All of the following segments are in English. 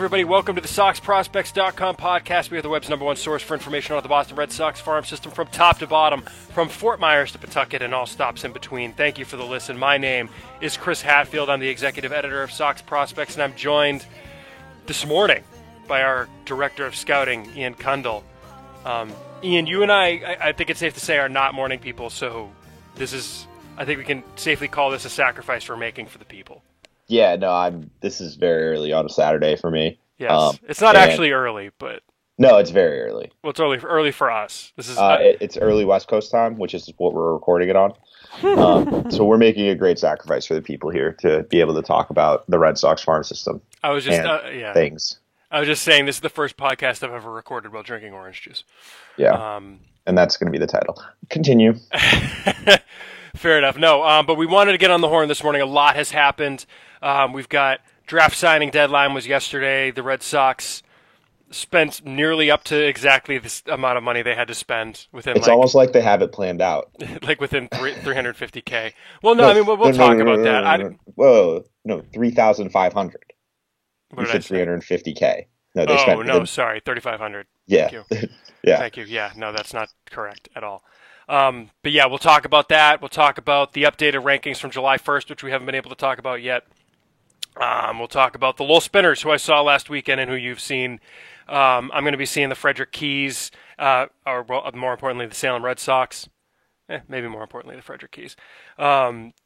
everybody. Welcome to the SoxProspects.com podcast. We are the web's #1 source for information on the Boston Red Sox farm system from top to bottom, from Fort Myers to Pawtucket and all stops in between. Thank you for the listen. My name is Chris Hatfield. I'm the executive editor of Sox Prospects, and I'm joined this morning by our director of scouting, Ian Kundal. Ian, you and I think it's safe to say, are not morning people, so I think we can safely call this a sacrifice we're making for the people. Yeah, no, this is very early on a Saturday for me. Yes, it's not actually early, but no, it's very early. Well, it's early for us. This is it's early West Coast time, which is what we're recording it on. So we're making a great sacrifice for the people here to be able to talk about the Red Sox farm system. I was just things. I was just saying this is the first podcast I've ever recorded while drinking orange juice. Yeah, and that's going to be the title. Continue. Fair enough. No, but we wanted to get on the horn this morning. A lot has happened. We've got draft signing deadline was yesterday. The Red Sox spent nearly up to exactly this amount of money they had to spend within. It's almost like they have it planned out. Like within $350K. Well, no, I mean we'll talk about that. Whoa, no, 3,500. What you said 350K. No, they spent. Sorry, 3,500. Yeah. Thank you. Yeah. Thank you. Yeah, no, that's not correct at all. But yeah, we'll talk about that. We'll talk about the updated rankings from July 1st, which we haven't been able to talk about yet. We'll talk about the Lowell Spinners, who I saw last weekend and who you've seen. I'm going to be seeing the Frederick Keys, or more importantly, the Salem Red Sox. Maybe more importantly, the Frederick Keys.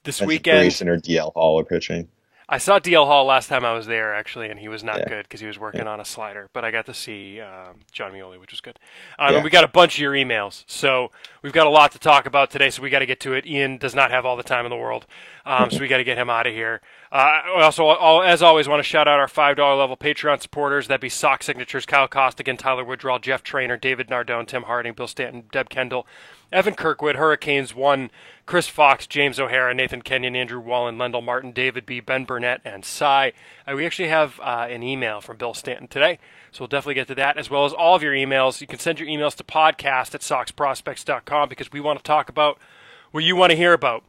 This weekend. Grayson or DL Hall are pitching. I saw DL Hall last time I was there, actually, and he was not good because he was working on a slider. But I got to see John Mioli, which was good. And we got a bunch of your emails, so we've got a lot to talk about today, so we got to get to it. Ian does not have all the time in the world, so we got to get him out of here. I also, as always, want to shout out our $5 level Patreon supporters. That'd be Sox Signatures, Kyle Costigan, Tyler Woodrow, Jeff Trainer, David Nardone, Tim Harding, Bill Stanton, Deb Kendall, Evan Kirkwood, Hurricanes 1, Chris Fox, James O'Hara, Nathan Kenyon, Andrew Wallen, Lendl Martin, David B., Ben Burnett, and Cy. We actually have an email from Bill Stanton today, so we'll definitely get to that, as well as all of your emails. You can send your emails to podcast@soxprospects.com because we want to talk about what you want to hear about.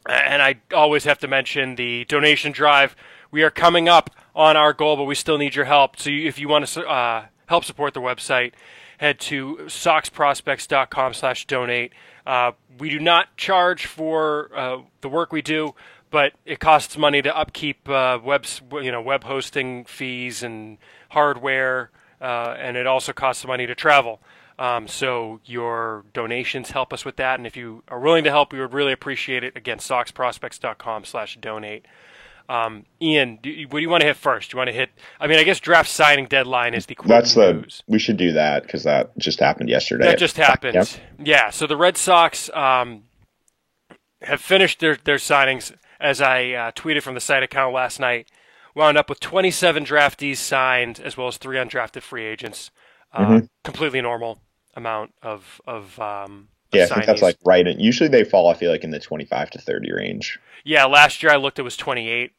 And I always have to mention the donation drive. We are coming up on our goal, but we still need your help. So if you want to help support the website, head to soxprospects.com/donate. We do not charge for the work we do, but it costs money to upkeep web hosting fees and hardware, and it also costs money to travel. So your donations help us with that, and if you are willing to help, we would really appreciate it. Again, soxprospects.com/donate. Ian, what do you want to hit first? Do you want to hit? I mean, I guess draft signing deadline is the quick news. We should do that because that just happened yesterday. That just happened. Yeah. So the Red Sox have finished their signings, as I tweeted from the site account last night. Wound up with 27 draftees signed, as well as 3 undrafted free agents. Completely normal amount of I think that's like right. Usually they fall, I feel like, in the 25 to 30 range. Yeah, last year I looked, it was 28.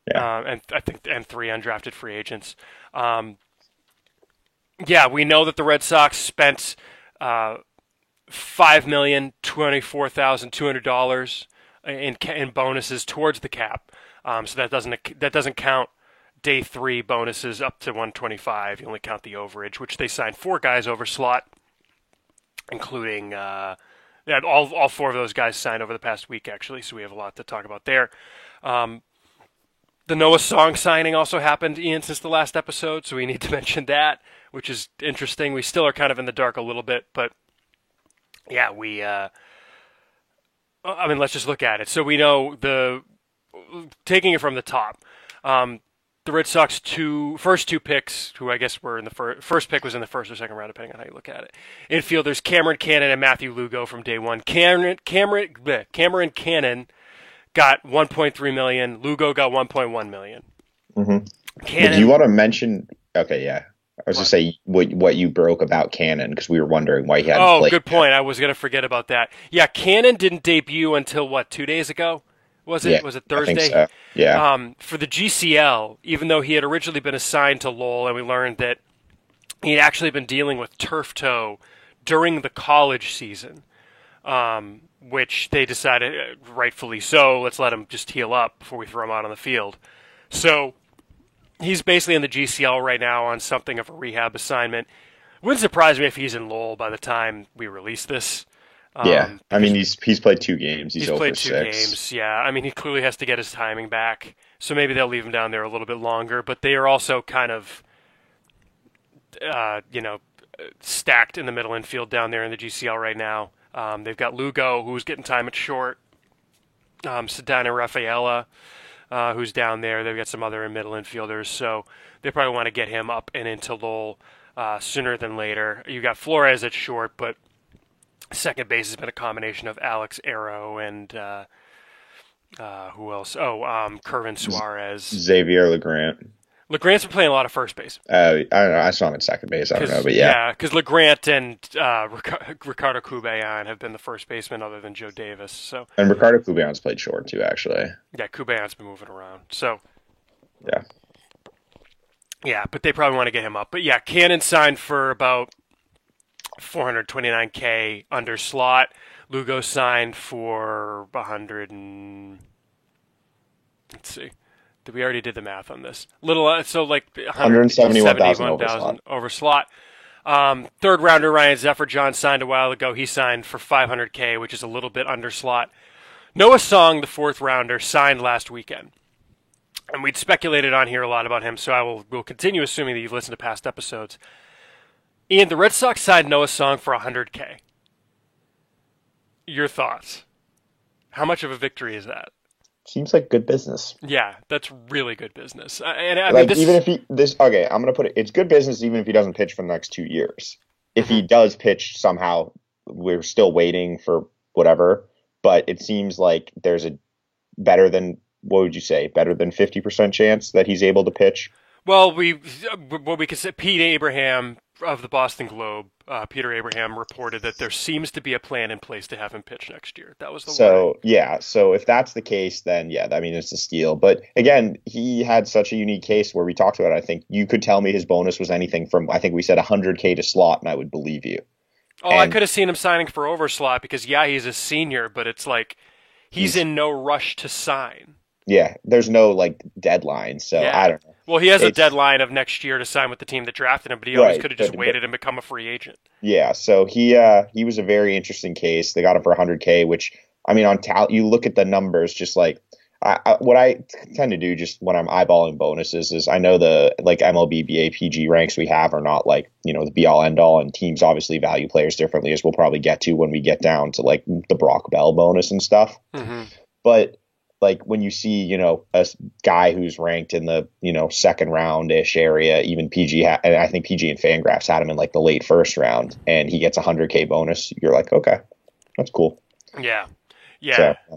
Yeah. And I think 3 undrafted free agents. We know that the Red Sox spent $5,024,200 in bonuses towards the cap. So that doesn't count day 3 bonuses up to 125. You only count the overage, which they signed 4 guys over slot, including all 4 of those guys signed over the past week, actually. So we have a lot to talk about there. The Noah Song signing also happened, Ian, since the last episode, so we need to mention that, which is interesting. We still are kind of in the dark a little bit, but yeah, let's just look at it. So we know taking it from the top, the Red Sox first two picks, who I guess were in the first pick was in the first or second round, depending on how you look at it. Infielders Cameron Cannon and Matthew Lugo from day one. Cameron Cannon got $1.3 million. Lugo got $1.1 million. Mm-hmm. Do you want to mention? Okay, yeah. I was going to say what you broke about Cannon because we were wondering why he hadn't played. Oh, good point. I was going to forget about that. Yeah, Cannon didn't debut until 2 days ago? Was it? Yeah, was it Thursday? I think so. Yeah. For the GCL, even though he had originally been assigned to Lowell, and we learned that he had actually been dealing with turf toe during the college season, which they decided, rightfully so, let's let him just heal up before we throw him out on the field. So He's basically in the GCL right now on something of a rehab assignment. Wouldn't surprise me if he's in Lowell by the time we release this. Yeah, I mean he's played 2 games. He's over played 2 6. games. Yeah, I mean he clearly has to get his timing back. So maybe they'll leave him down there a little bit longer. But they are also kind of, stacked in the middle infield down there in the GCL right now. They've got Lugo, who's getting time at short. Sedano Rafaela, who's down there. They've got some other middle infielders, so they probably want to get him up and into Lowell sooner than later. You got Flores at short, but second base has been a combination of Alex Arrow and who else? Kervin Suarez, Xavier Legrand. LeGrant's been playing a lot of first base. I don't know. I saw him at second base. I don't know, but yeah. Yeah, because LeGrant and Ricardo Cubayan have been the first baseman other than Joe Davis. So and Ricardo Cubayan's played short too, actually. Yeah, Cubayan's been moving around. So yeah. Yeah, but they probably want to get him up. But yeah, Cannon signed for about $429K under slot. Lugo signed for 100 and let's see. We already did the math on this. So like 171,000 over slot. Third rounder Ryan Zephyr-John signed a while ago. He signed for $500K, which is a little bit under slot. Noah Song, the fourth rounder, signed last weekend. And we'd speculated on here a lot about him, so we'll continue assuming that you've listened to past episodes. Ian, the Red Sox signed Noah Song for $100K. Your thoughts? How much of a victory is that? Seems like good business. Yeah, that's really good business. I'm going to put it. It's good business even if he doesn't pitch for the next 2 years. If he does pitch somehow, we're still waiting for whatever. But it seems like there's a better than 50% chance that he's able to pitch. Well, we could say Pete Abraham of the Boston Globe, Peter Abraham reported that there seems to be a plan in place to have him pitch next year. That was the word. So if that's the case, then yeah, I mean it's a steal. But again, he had such a unique case where we talked about it. I think you could tell me his bonus was anything from, I think we said 100K to slot, and I would believe you. Oh, I could have seen him signing for over slot because yeah, he's a senior, but it's like he's in no rush to sign. Yeah, there's no like deadline, so yeah. I don't know. Well, he has a deadline of next year to sign with the team that drafted him, but he always could have just waited and become a free agent. Yeah, so he was a very interesting case. They got him for 100K, which I mean, you look at the numbers, just like what I tend to do, just when I'm eyeballing bonuses, is I know the like MLB BAPG ranks we have are not like the be all end all, and teams obviously value players differently, as we'll probably get to when we get down to like the Brock Bell bonus and stuff. Mm-hmm. But like when you see, a guy who's ranked in the, second round-ish area, even PG, and I think PG and Fangraphs had him in like the late first round, and he gets a 100K bonus, you're like, okay, that's cool. Yeah,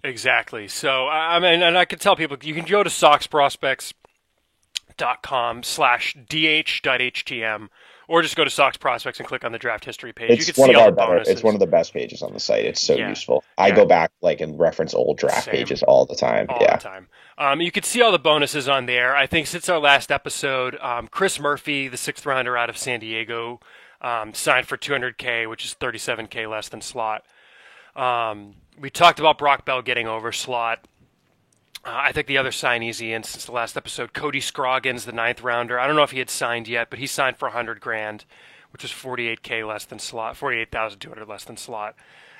exactly. So, I mean, and I can tell people, you can go to soxprospects.com/dh.htm, or just go to Sox Prospects and click on the draft history page. You can see all the bonuses. It's one of the best pages on the site. It's so useful. I go back and reference old draft pages all the time. All the time. You can see all the bonuses on there. I think since our last episode, Chris Murphy, the sixth rounder out of San Diego, signed for $200K, which is $37K less than slot. We talked about Brock Bell getting over slot. I think the other signees, Ian, since the last episode, Cody Scroggins, the ninth rounder. I don't know if he had signed yet, but he signed for $100,000, which was $48K less than slot, $48,200 less than slot.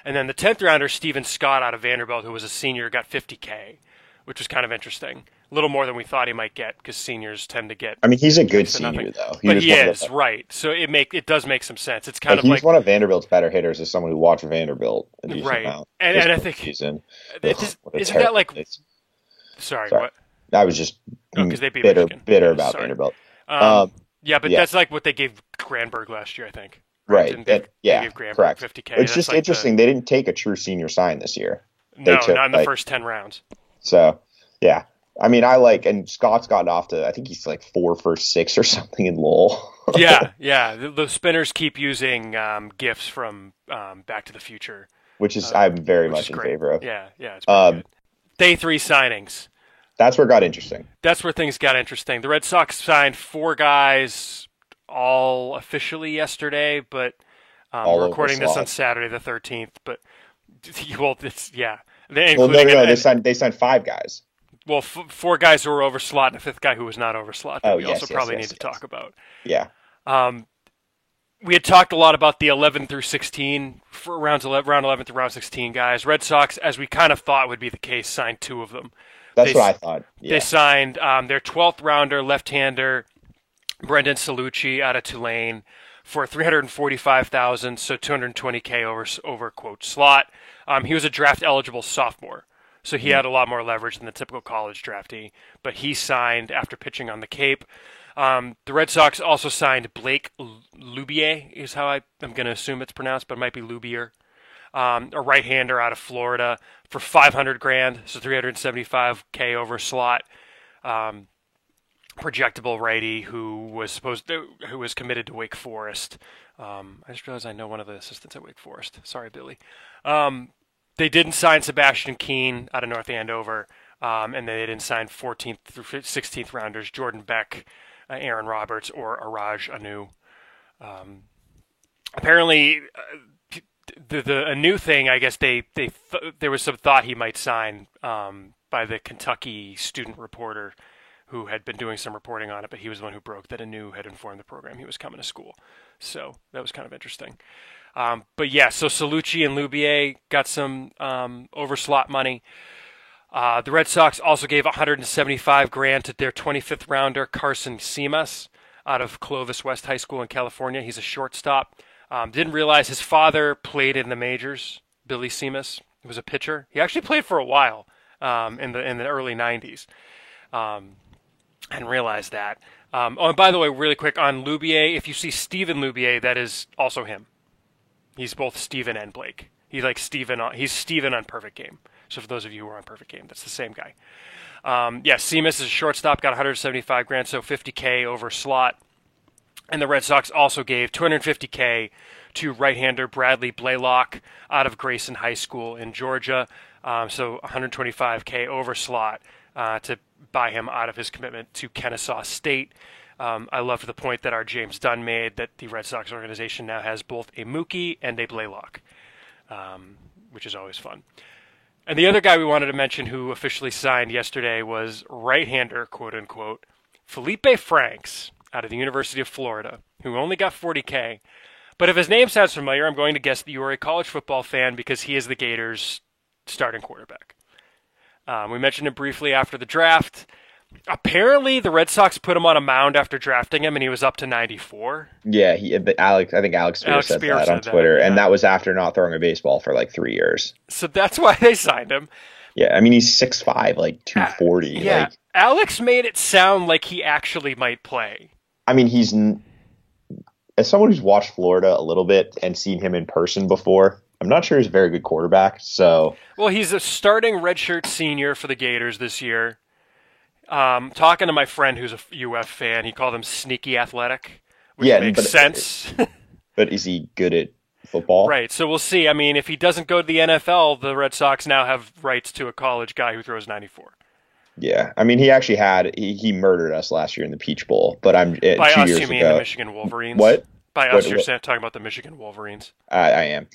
And then the 10th rounder, Steven Scott out of Vanderbilt, who was a senior, got $50K, which was kind of interesting. A little more than we thought he might get because seniors tend to get. I mean, he's a good senior though. But he is right, so it does make some sense. It's kind of he's one of Vanderbilt's better hitters as someone who watched Vanderbilt a decent right, amount. And I think isn't that like. Sorry, what? I was just they beat bitter about Vanderbilt. Yeah, but that's like what they gave Granberg last year, I think. Right. They gave Granberg correct. $50K. It's just interesting. They didn't take a true senior sign this year. Not in the first 10 rounds. So, yeah. I mean, and Scott's gotten off to, I think he's like 4 first 6 or something in Lowell. yeah. The spinners keep using gifts from Back to the Future. Which is, I'm very much in favor of. Yeah, it's pretty good. Day 3 signings. That's where it got interesting. That's where things got interesting. The Red Sox signed 4 guys all officially yesterday, but we're recording this on Saturday the 13th. But, well, it's, yeah. They signed 5 guys. Well, four guys who were over slot and a fifth guy who was not over slot that we also probably need to talk about. Yeah. We had talked a lot about the 11 through 16 for round 11 through round 16 guys. Red Sox, as we kind of thought would be the case, signed two of them. What I thought. Yeah. They signed their 12th rounder, left-hander Brendan Salucci out of Tulane for $345,000, so $220K over quote slot. He was a draft eligible sophomore, so he had a lot more leverage than the typical college draftee. But he signed after pitching on the Cape. The Red Sox also signed Blake Lubier, is how I'm going to assume it's pronounced, but it might be Lubier, a right-hander out of Florida for $500,000, so $375K over slot. Projectable righty who was committed to Wake Forest. I just realized I know one of the assistants at Wake Forest. Sorry, Billy. They didn't sign Sebastian Keane out of North Andover, and they didn't sign 14th through 16th rounders Jordan Beck, Aaron Roberts, or Araj Anu. Apparently, a new thing. I guess there was some thought he might sign by the Kentucky student reporter who had been doing some reporting on it, but he was the one who broke that Anu had informed the program he was coming to school. So that was kind of interesting. But yeah, so Salucci and Lubier got some over slot money. The Red Sox also gave $175,000 to their 25th rounder Carson Simas out of Clovis West High School in California. He's a shortstop. Didn't realize his father played in the majors. Billy Simas, he was a pitcher. He actually played for a while in the early '90s. I didn't realize that. And by the way, really quick on Lubier, if you see Steven Lubier, that is also him. He's both Steven and Blake. He's Steven on Perfect Game. So for those of you who are on Perfect Game, that's the same guy. Simas is a shortstop, got $175,000, so $50K over slot. And the Red Sox also gave $250K to right-hander Bradley Blaylock out of Grayson High School in Georgia. So $125K over slot to buy him out of his commitment to Kennesaw State. I love the point that our James Dunn made that the Red Sox organization now has both a Mookie and a Blaylock, which is always fun. And the other guy we wanted to mention who officially signed yesterday was right-hander, quote-unquote, Felipe Franks out of the University of Florida, who only got $40K. But if his name sounds familiar, I'm going to guess that you are a college football fan because he is the Gators' starting quarterback. We mentioned him briefly after the draft. Apparently, the Red Sox put him on a mound after drafting him, and he was up to 94. Yeah, I think Alex Spear said that on Twitter, and that was after not throwing a baseball for like 3 years. So that's why they signed him. Yeah, I mean, he's 6'5", like 240. Yeah, Alex made it sound like he actually might play. I mean, as someone who's watched Florida a little bit and seen him in person before, I'm not sure he's a very good quarterback. So, well, he's a starting redshirt senior for the Gators this year. Talking to my friend who's a UF fan, he called him sneaky athletic, which makes sense. But is he good at football? Right. So we'll see. I mean, if he doesn't go to the NFL, the Red Sox now have rights to a college guy who throws 94. Yeah, I mean, he actually he murdered us last year in the Peach Bowl, but by us you mean the Michigan Wolverines? What? By us, you're talking about the Michigan Wolverines. I am.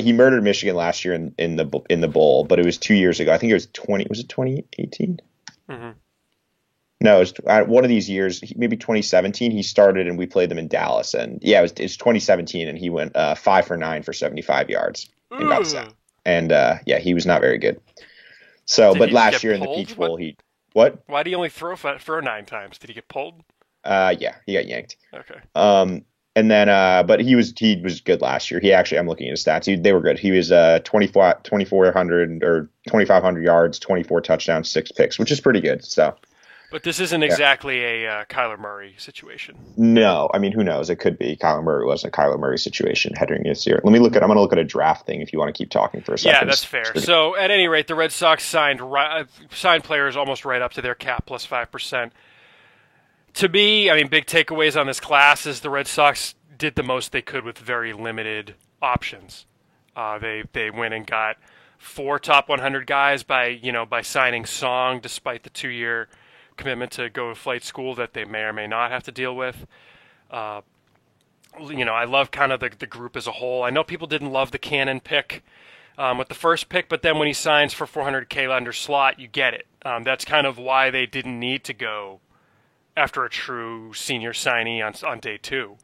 He murdered Michigan last year in the bowl, but it was 2 years ago. I think it was 2018? Mm-hmm. No, it was one of these years, maybe 2017. He started and we played them in Dallas, and yeah, it was 2017, and he went 5 for 9 for 75 yards and got sacked. And he was not very good. So, but last year in the Peach Bowl, What? Why did he only throw 9 times? Did he get pulled? Yeah, he got yanked. Okay. And then, but he was good last year. I'm looking at his stats. They were good. He was 2,400 or 2,500 yards, 24 touchdowns, 6 picks, which is pretty good. So. But this isn't exactly a Kyler Murray situation. No, I mean, who knows? It could be. Kyler Murray wasn't a Kyler Murray situation heading this year. I'm going to look at a draft thing if you want to keep talking for a second. Yeah, that's fair. So at any rate, the Red Sox signed players almost right up to their cap plus 5%. To me, I mean, big takeaways on this class is the Red Sox did the most they could with very limited options. They went and got 4 top 100 guys by signing Song despite the 2-year commitment to go to flight school that they may or may not have to deal with. I love kind of the group as a whole. I know people didn't love the Cannon pick, with the first pick, but then when he signs for 400K under slot, you get it. That's kind of why they didn't need to go after a true senior signee on day 2.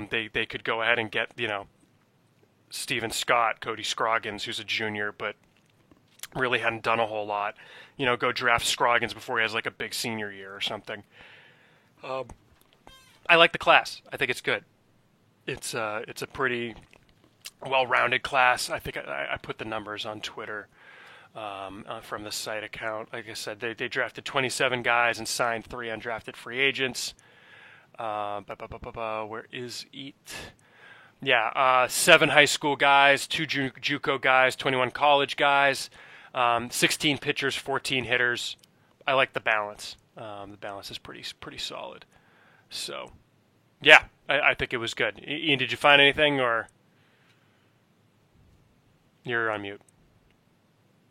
They could go ahead and get, Steven Scott, Cody Scroggins, who's a junior, but really hadn't done a whole lot. Go draft Scroggins before he has like a big senior year or something. I like the class. I think it's good. It's a pretty well-rounded class. I think I put the numbers on Twitter from the site account. Like I said, they drafted 27 guys and signed 3 undrafted free agents. Where is it? Yeah, 7 high school guys, 2 JUCO guys, 21 college guys, 16 pitchers, 14 hitters. I like the balance. The balance is pretty solid. So, yeah, I think it was good. Ian, did you find anything, or you're on mute?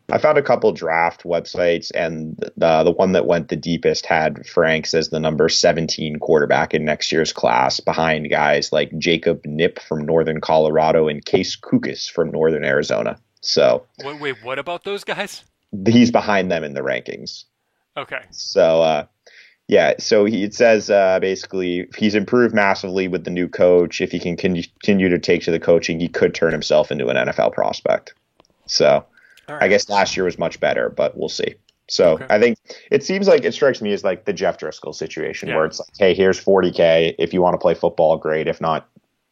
I found a couple draft websites, and the one that went the deepest had Franks as the number 17 quarterback in next year's class, behind guys like Jacob Knipp from Northern Colorado and Case Kukis from Northern Arizona. So, wait, what about those guys? He's behind them in the rankings. Okay. So, so it says basically he's improved massively with the new coach. If he can continue to take to the coaching, he could turn himself into an NFL prospect. So. Right. I guess last year was much better, but we'll see. So okay. I think it strikes me as like the Jeff Driscoll situation where it's like, hey, here's 40K. If you want to play football, great. If not,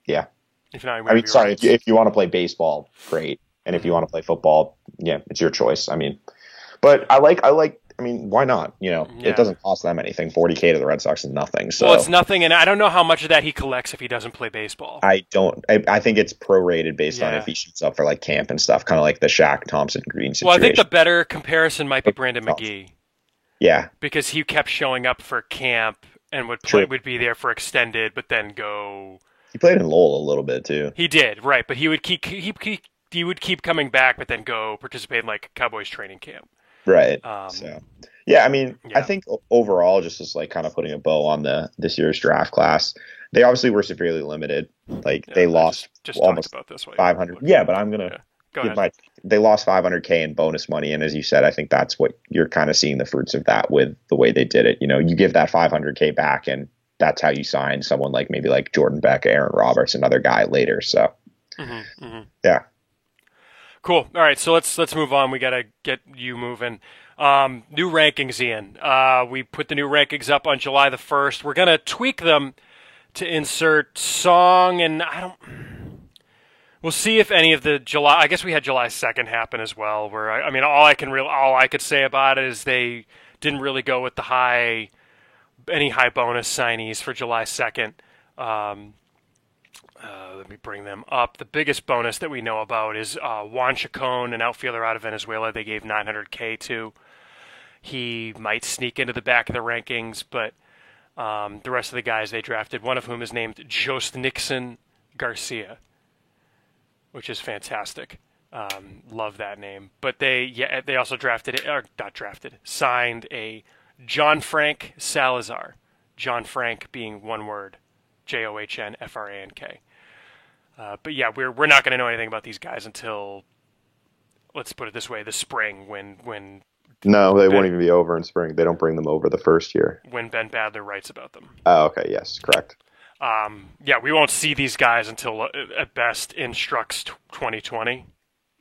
yeah. If you want to play baseball, great. And if you want to play football, yeah, it's your choice. But why not? It doesn't cost them anything. 40K to the Red Sox is nothing. So. Well, it's nothing, and I don't know how much of that he collects if he doesn't play baseball. I think it's prorated based on if he shoots up for like camp and stuff, kind of like the Shaq Thompson Green situation. Well, I think the better comparison might be Brandon McGee. Yeah, because he kept showing up for camp and would be there for extended, but then go. He played in Lowell a little bit too. He did, right? But he would keep coming back, but then go participate in like Cowboys training camp. Right. I think overall, just as like kind of putting a bow on this year's draft class, they obviously were severely limited. Like they lost just almost about this 500. Yeah, but I'm gonna they lost 500K in bonus money, and as you said, I think that's what you're kind of seeing the fruits of that with the way they did it. You give that 500K back, and that's how you sign someone like maybe like Jordan Beck, Aaron Roberts, another guy later. So yeah. Cool. All right, so let's move on. We got to get you moving. New rankings, Ian. We put the new rankings up on July the 1st. We're going to tweak them to insert song, and we'll see if any of the July. I guess we had July 2nd happen as well. Where all I could say about it is they didn't really go with any high bonus signees for July 2nd. Let me bring them up. The biggest bonus that we know about is Juan Chacon, an outfielder out of Venezuela. They gave 900K to. He might sneak into the back of the rankings, but the rest of the guys they drafted, one of whom is named Jost Nixon Garcia, which is fantastic. Love that name. But they also signed a John Frank Salazar. John Frank being one word, JOHNFRANK. But yeah, we're not going to know anything about these guys until, let's put it this way, the spring when. No, they won't even be over in spring. They don't bring them over the first year. When Ben Badler writes about them. Oh, okay. Yes, correct. We won't see these guys until at best Instructs 2020.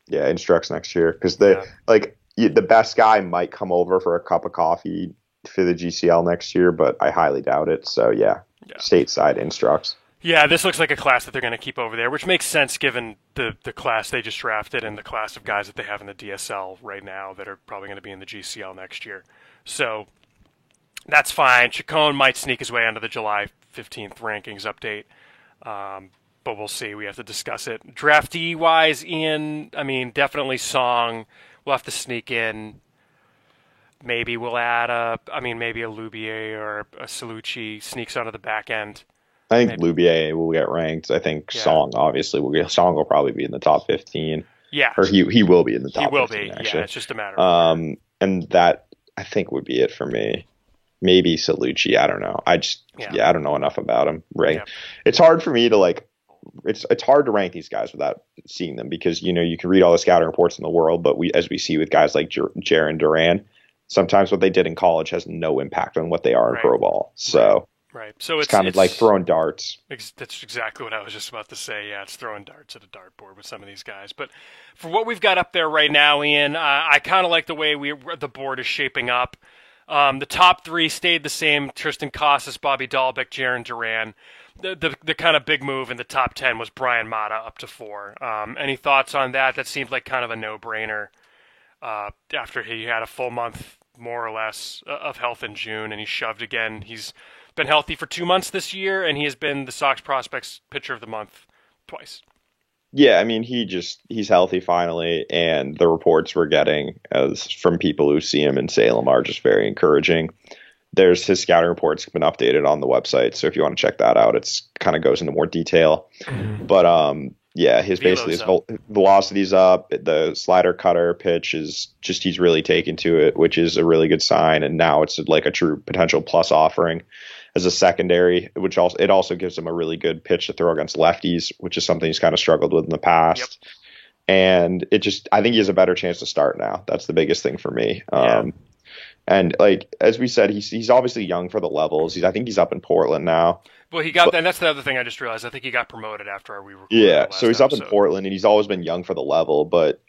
Yeah, Instructs next year because the best guy might come over for a cup of coffee for the GCL next year, but I highly doubt it. So yeah. Stateside Instructs. Yeah, this looks like a class that they're going to keep over there, which makes sense given the class they just drafted and the class of guys that they have in the DSL right now that are probably going to be in the GCL next year. So that's fine. Chacon might sneak his way onto the July 15th rankings update, but we'll see. We have to discuss it. Draftee-wise, Ian, definitely Song. We'll have to sneak in. Maybe we'll add maybe a Lubier or a Salucci sneaks onto the back end. I think Lubier will get ranked. I think Song obviously Song will probably be in the top 15. Yeah. Or he will be in the top 15. He will 15, be. Actually. Yeah, it's just a matter of and that I think would be it for me. Maybe Salucci, I don't know. I don't know enough about him. Right. Yeah. It's hard for me to it's hard to rank these guys without seeing them because you can read all the scouting reports in the world, but as we see with guys like Jarren Duran, sometimes what they did in college has no impact on what they are in pro ball. So right. So it's kind of like throwing darts. That's exactly what I was just about to say. Yeah, it's throwing darts at a dartboard with some of these guys. But for what we've got up there right now, Ian, I kind of like the way the board is shaping up. The top 3 stayed the same: Tristan Casas, Bobby Dahlbeck, Jarren Duran. The kind of big move in the top 10 was Bryan Mata up to 4. Any thoughts on that? That seemed like kind of a no-brainer after he had a full month, more or less, of health in June, and he shoved again. He's been healthy for 2 months this year, and he has been the Sox Prospects Pitcher of the Month twice. Yeah, I mean, he's healthy finally, and the reports we're getting from people who see him in Salem are just very encouraging. His scouting reports have been updated on the website, so if you want to check that out, it's kind of goes into more detail. Mm-hmm. But yeah, his velocity's up. The slider cutter pitch is just he's really taken to it, which is a really good sign. And now it's like a true potential plus offering as a secondary, which also gives him a really good pitch to throw against lefties, which is something he's kind of struggled with in the past. Yep. And I think he has a better chance to start now. That's the biggest thing for me. Yeah. And like as we said, he's obviously young for the levels. I think he's up in Portland now. Well, and that's the other thing I just realized. I think he got promoted after we recorded. Yeah, so he's up in Portland, and he's always been young for the level. But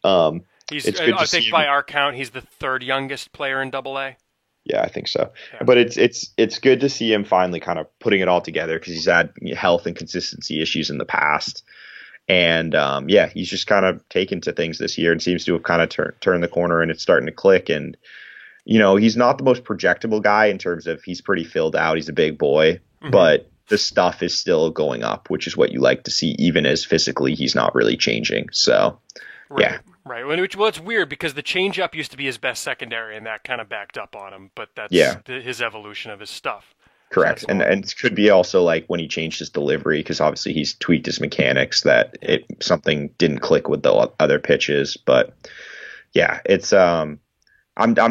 it's good I think by our count, he's the 3rd youngest player in AA. Yeah, I think so. Yeah. But it's good to see him finally kind of putting it all together because he's had health and consistency issues in the past. And yeah, he's just kind of taken to things this year and seems to have kind of turned the corner, and it's starting to click. And he's not the most projectable guy in terms of he's pretty filled out. He's a big boy, but the stuff is still going up, which is what you like to see, even as physically he's not really changing. So, yeah. Right. Well, it's weird because the changeup used to be his best secondary, and that kind of backed up on him. But that's his evolution of his stuff. Correct. And it could be also like when he changed his delivery, because obviously he's tweaked his mechanics that something didn't click with the other pitches. But yeah, it's I'm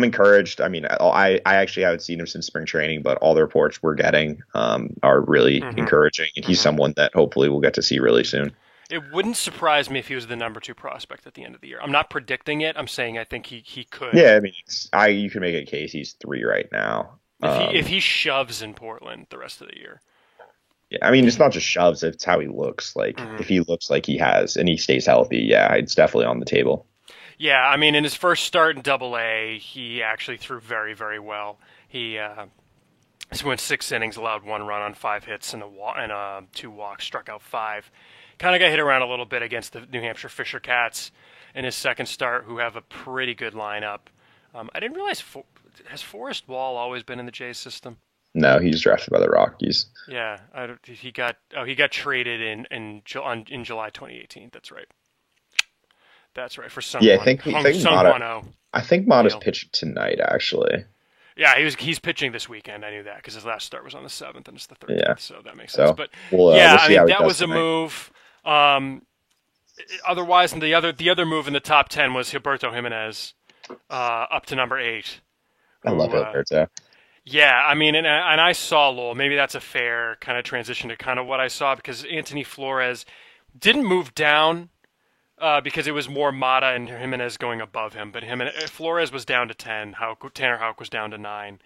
encouraged. I mean, I actually haven't seen him since spring training, but all the reports we're getting are really encouraging, and he's someone that hopefully we'll get to see really soon. It wouldn't surprise me if he was the number 2 prospect at the end of the year. I'm not predicting it. I'm saying I think he could. Yeah, I mean, you can make a case he's 3 right now. If he shoves in Portland the rest of the year. Yeah, I mean, it's not just shoves; it's how he looks. Like if he looks like he has and he stays healthy, yeah, it's definitely on the table. Yeah, I mean, in his first start in AA, he actually threw very, very well. He went 6 innings, allowed 1 run on 5 hits and 2 walks, struck out 5. Kind of got hit around a little bit against the New Hampshire Fisher Cats in his second start, who have a pretty good lineup. I didn't realize, has Forrest Wall always been in the Jays system? No, he's drafted by the Rockies. Yeah, he got traded in July 2018. That's right. That's right, for Sung I think Mata's pitched tonight, actually. Yeah, he's pitching this weekend. I knew that because his last start was on the 7th and it's the 13th, yeah. So that makes sense. But we'll I mean, that was a move. Otherwise, and the other move in the top 10 was Gilberto Jimenez up to number 8. I love Gilberto. Yeah, I mean, and I saw Lowell. Maybe that's a fair kind of transition to kind of what I saw because Anthony Flores didn't move down. Because it was more Mata and Jimenez going above him, but Flores was down to 10. Tanner Houck was down to 9.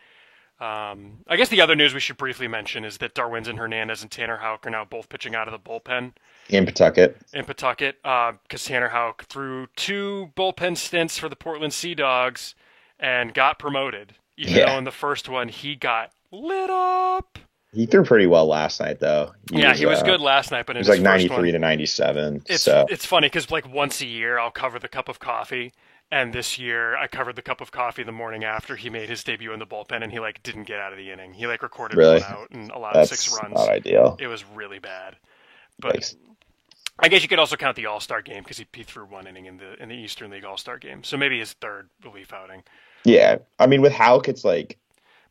I guess the other news we should briefly mention is that Darwinzon Hernandez and Tanner Houck are now both pitching out of the bullpen in Pawtucket. Because Tanner Houck threw 2 bullpen stints for the Portland Sea Dogs and got promoted. Even though in the first one he got lit up. He threw pretty well last night, though. He was good last night, but it was like 93 to 97. It's funny because like once a year I'll cover the cup of coffee, and this year I covered the cup of coffee the morning after he made his debut in the bullpen, and he like didn't get out of the inning. He like recorded 1 out and allowed 6 runs. Not ideal. It was really bad, but I guess you could also count the All-Star game because he threw 1 inning in the Eastern League All-Star game, so maybe his 3rd relief outing. Yeah, I mean with Houck, it's like.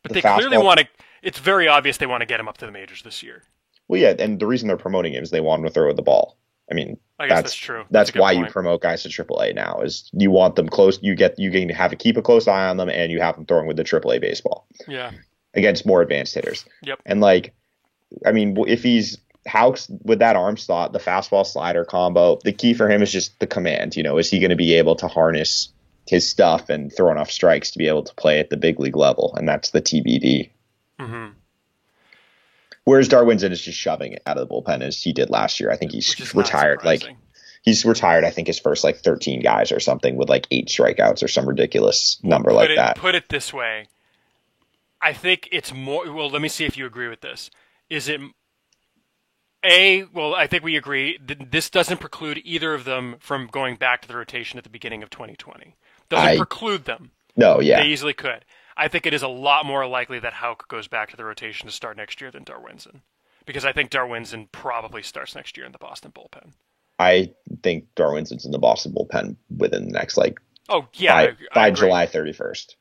But they clearly want to. It's very obvious they want to get him up to the majors this year. Well, yeah, and the reason they're promoting him is they want him to throw the ball. I mean, I guess that's true. That's why you promote guys to AAA now. Is you want them close. You can keep a close eye on them, and you have them throwing with the AAA baseball. Yeah. Against more advanced hitters. Yep. And like, I mean, if he's Houck's with that arm slot, the fastball slider combo, the key for him is just the command. Is he going to be able to harness his stuff and throw enough strikes to be able to play at the big league level? And that's the TBD. Mm-hmm. Whereas Darwinzon is just shoving it out of the bullpen as he did last year. I think he's retired. He's retired, I think, his first 13 guys or something with 8 strikeouts or some ridiculous number that. Put it this way. I think it's more. Well, let me see if you agree with this. Is it well, I think we agree. This doesn't preclude either of them from going back to the rotation at the beginning of 2020. Doesn't preclude them. No, yeah. They easily could. I think it is a lot more likely that Houck goes back to the rotation to start next year than Darwinzon. Because I think Darwinzon probably starts next year in the Boston bullpen. I think Darwinzon's in the Boston bullpen within the next, by July 31st.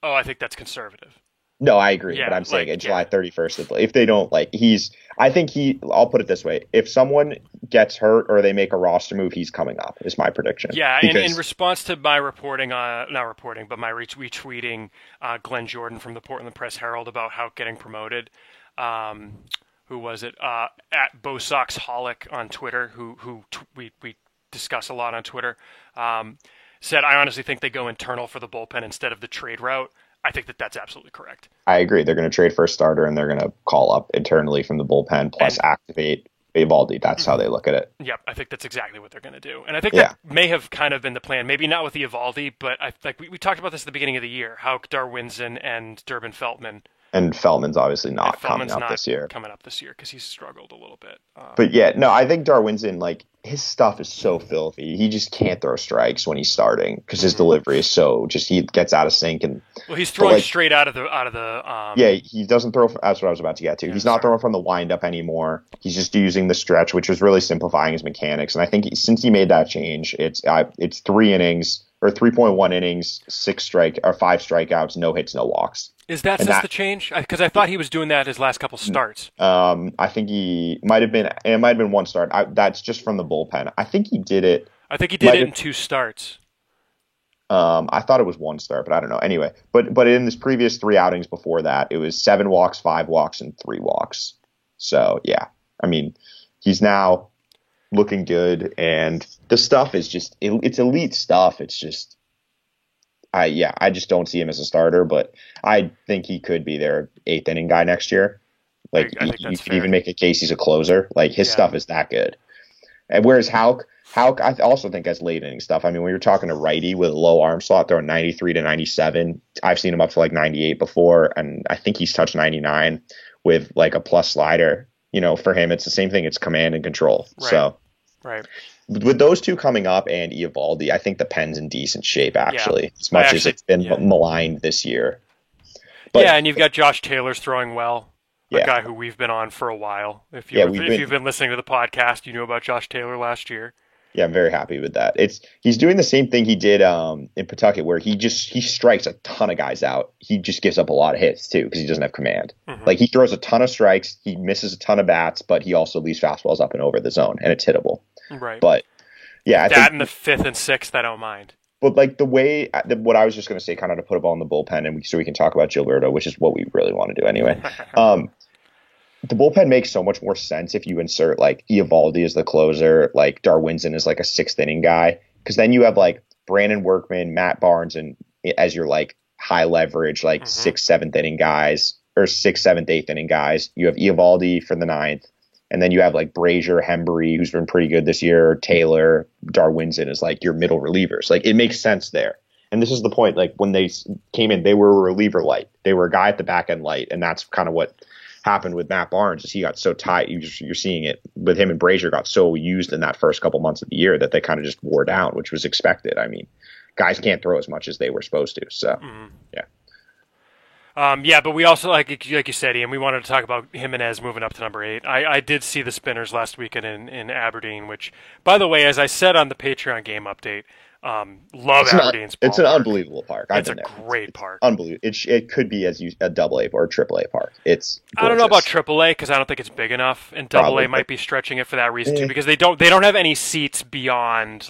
Oh, I think that's conservative. No, I agree, but I'm saying July 31st. If they don't I'll put it this way: if someone gets hurt or they make a roster move, he's coming up. Is my prediction. Yeah, and in response to my my retweeting Glenn Jordan from the Portland Press Herald about Houck getting promoted. Who was it? At Bo Sox Holic on Twitter, we discuss a lot on Twitter, said, I honestly think they go internal for the bullpen instead of the trade route. I think that's absolutely correct. I agree. They're going to trade for a starter, and they're going to call up internally from the bullpen, plus activate Eovaldi. That's how they look at it. Yep, I think that's exactly what they're going to do. And I think that may have kind of been the plan. Maybe not with the Eovaldi, but we talked about this at the beginning of the year, Houck, Darwinzon, and Durbin Feltman. And Feldman's obviously not coming up this year because he's struggled a little bit. But yeah, no, I think Darwinzon, his stuff is so filthy. He just can't throw strikes when he's starting because his delivery is so he gets out of sync he's throwing straight out of the. Yeah, he doesn't throw. That's what I was about to get to. Yeah, he's not throwing from the windup anymore. He's just using the stretch, which is really simplifying his mechanics. And I think since he made that change, it's 3 innings or 3.1 innings, 5 strikeouts, no hits, no walks. Is that the change? Because I thought he was doing that his last couple starts. I think he might have been. It might have been one start. That's just from the bullpen. I think he did it. I think he did it in 2 starts. I thought it was 1 start, but I don't know. Anyway, but in his previous 3 outings before that, it was 7 walks, 5 walks, and 3 walks. So yeah, I mean, he's now looking good, and the stuff is it's elite stuff. It's just. I just don't see him as a starter, but I think he could be their 8th inning guy next year. You could even make a case he's a closer. His stuff is that good. And whereas Houck, I also think has late inning stuff. I mean, when you're talking a righty with a low arm slot, throwing 93 to 97, I've seen him up to 98 before, and I think he's touched 99 with a plus slider. For him, it's the same thing. It's command and control. Right. So, right. With those two coming up and Eovaldi, I think the pen's in decent shape, actually, as much as it's been maligned this year. But, and you've got Josh Taylor's throwing well, a guy who we've been on for a while. If you've been listening to the podcast, you knew about Josh Taylor last year. Yeah, I'm very happy with that. He's doing the same thing he did in Pawtucket, where he strikes a ton of guys out. He just gives up a lot of hits too because he doesn't have command. Mm-hmm. He throws a ton of strikes, he misses a ton of bats, but he also leaves fastballs up and over the zone, and it's hittable. Right. But yeah, I think in the 5th and 6th, I don't mind. But what I was just going to say, kind of to put a ball in the bullpen, and so we can talk about Gilberto, which is what we really want to do anyway. The bullpen makes so much more sense if you insert Eovaldi as the closer, Darwinzon as a 6th inning guy, because then you have Brandon Workman, Matt Barnes, and as your high leverage 6th, 7th inning guys, or 6th, 7th, 8th inning guys. You have Eovaldi for the 9th. And then you have Brazier, Hembree, who's been pretty good this year, Taylor, Darwinzon is your middle relievers. It makes sense there. And this is the point. When they came in, they were a reliever light. They were a guy at the back end light, and that's kind of what happened with Matt Barnes. Is he got so tight? You're seeing it with him, and Brazier got so used in that first couple months of the year that they kind of just wore down, which was expected. I mean, guys can't throw as much as they were supposed to. So yeah. But we also, like you said, Ian, we wanted to talk about Jimenez moving up to number 8. I did see the Spinners last weekend in Aberdeen, which, by the way, as I said on the Patreon game update, love Aberdeen's ballpark. It's an unbelievable park. It's a great park. Unbelievable. It could be a AA or a AAA park. It's gorgeous. I don't know about AAA because I don't think it's big enough, and AA might be stretching it for that reason too, because they don't have any seats beyond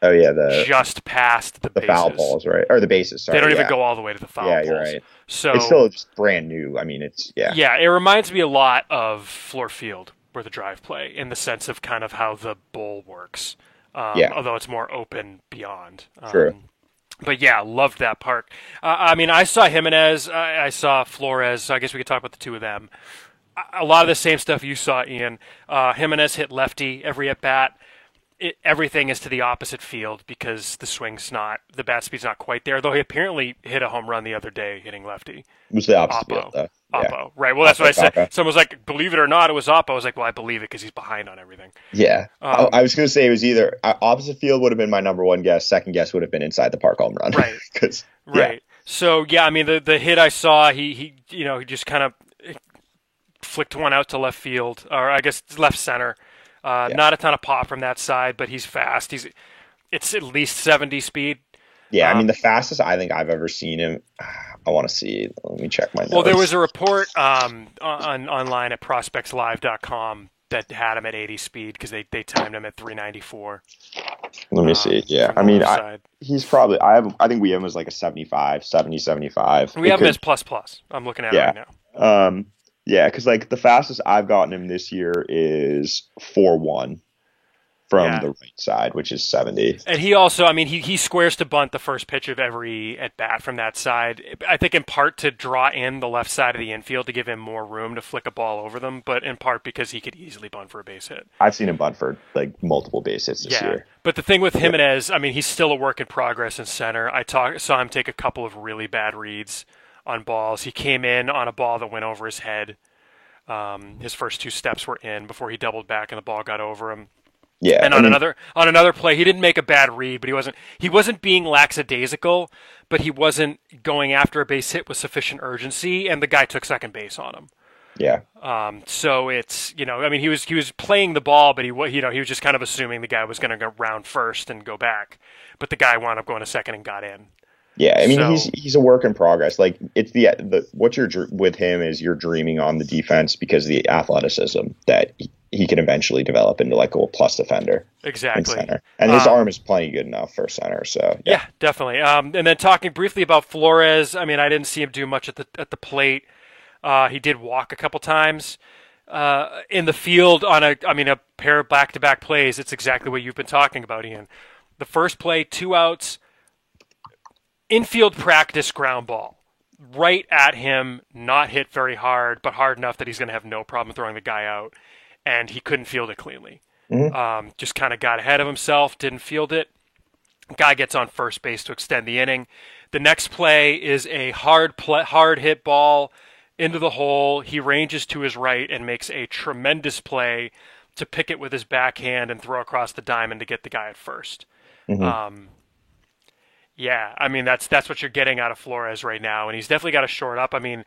Oh yeah, just past the bases. Foul balls, right? Or the bases. Sorry, they don't even go all the way to the foul balls. Yeah, you're right. So it's still just brand new. I mean, it's. Yeah, it reminds me a lot of Fluor Field, the drive play in the sense of kind of how the bowl works. Yeah, Although it's more open beyond. true. But yeah, loved that park. I mean, I saw Jimenez, I saw Flores. So I guess we could talk about the two of them. A lot of the same stuff you saw, Ian. Jimenez hit lefty every at bat. Everything is to the opposite field because the bat speed's not quite there. Though he apparently hit a home run the other day hitting lefty. It was the opposite field, though. Yeah. Oppo, right? Well, that's what I said. Someone was like, "Believe it or not, it was Oppo." I was like, "Well, I believe it because he's behind on everything." Yeah, I was going to say it was either opposite field would have been my number one guess. Second guess would have been inside the park home run. Right. Right. So yeah, I mean the hit I saw, he just kind of flicked one out to left field, or I guess left center. Not a ton of pop from that side, but he's fast. It's at least 70 speed. Yeah, I mean the fastest I think I've ever seen him. I want to see. Let me check my notes. Well, there was a report online at prospectslive.com that had him at 80 speed because they timed him at 394. Let me see. Yeah, I mean he's probably. I think we have him as like a 75. We have him as plus. I'm looking at it right now. Yeah, because like the fastest I've gotten him this year is 4.1 from the right side, which is 70. And he also, I mean, he squares to bunt the first pitch of every at bat from that side. I think in part to draw in the left side of the infield to give him more room to flick a ball over them, but in part because he could easily bunt for a base hit. I've seen him bunt for like multiple base hits this year. But the thing with Jimenez, I mean, he's still a work in progress in center. I saw him take a couple of really bad reads on balls. He came in on a ball that went over his head. His first two steps were in before he doubled back and the ball got over him. Yeah, and on another play, he didn't make a bad read, but he wasn't being lackadaisical, but he wasn't going after a base hit with sufficient urgency, and the guy took second base on him. Yeah. So it's I mean he was playing the ball, but he was just kind of assuming the guy was going to go round first and go back, but the guy wound up going to second and got in. Yeah, I mean he's a work in progress. Like it's what you're with him is you're dreaming on the defense because of the athleticism that he can eventually develop into like a plus defender. Exactly. Center. And his arm is plenty good enough for center. So yeah definitely. And then talking briefly about Flores, I mean I didn't see him do much at the plate. He did walk a couple times in the field on a pair of back-to-back plays. It's exactly what you've been talking about, Ian. The first play, 2 outs. Infield practice ground ball right at him, not hit very hard, but hard enough that he's going to have no problem throwing the guy out, and he couldn't field it cleanly. Mm-hmm. Just kind of got ahead of himself, didn't field it. Guy gets on first base to extend the inning. The next play is a hard hit ball into the hole. He ranges to his right and makes a tremendous play to pick it with his backhand and throw across the diamond to get the guy at first. Mm-hmm. Yeah, I mean that's what you're getting out of Flores right now, and he's definitely got to shore it up. I mean,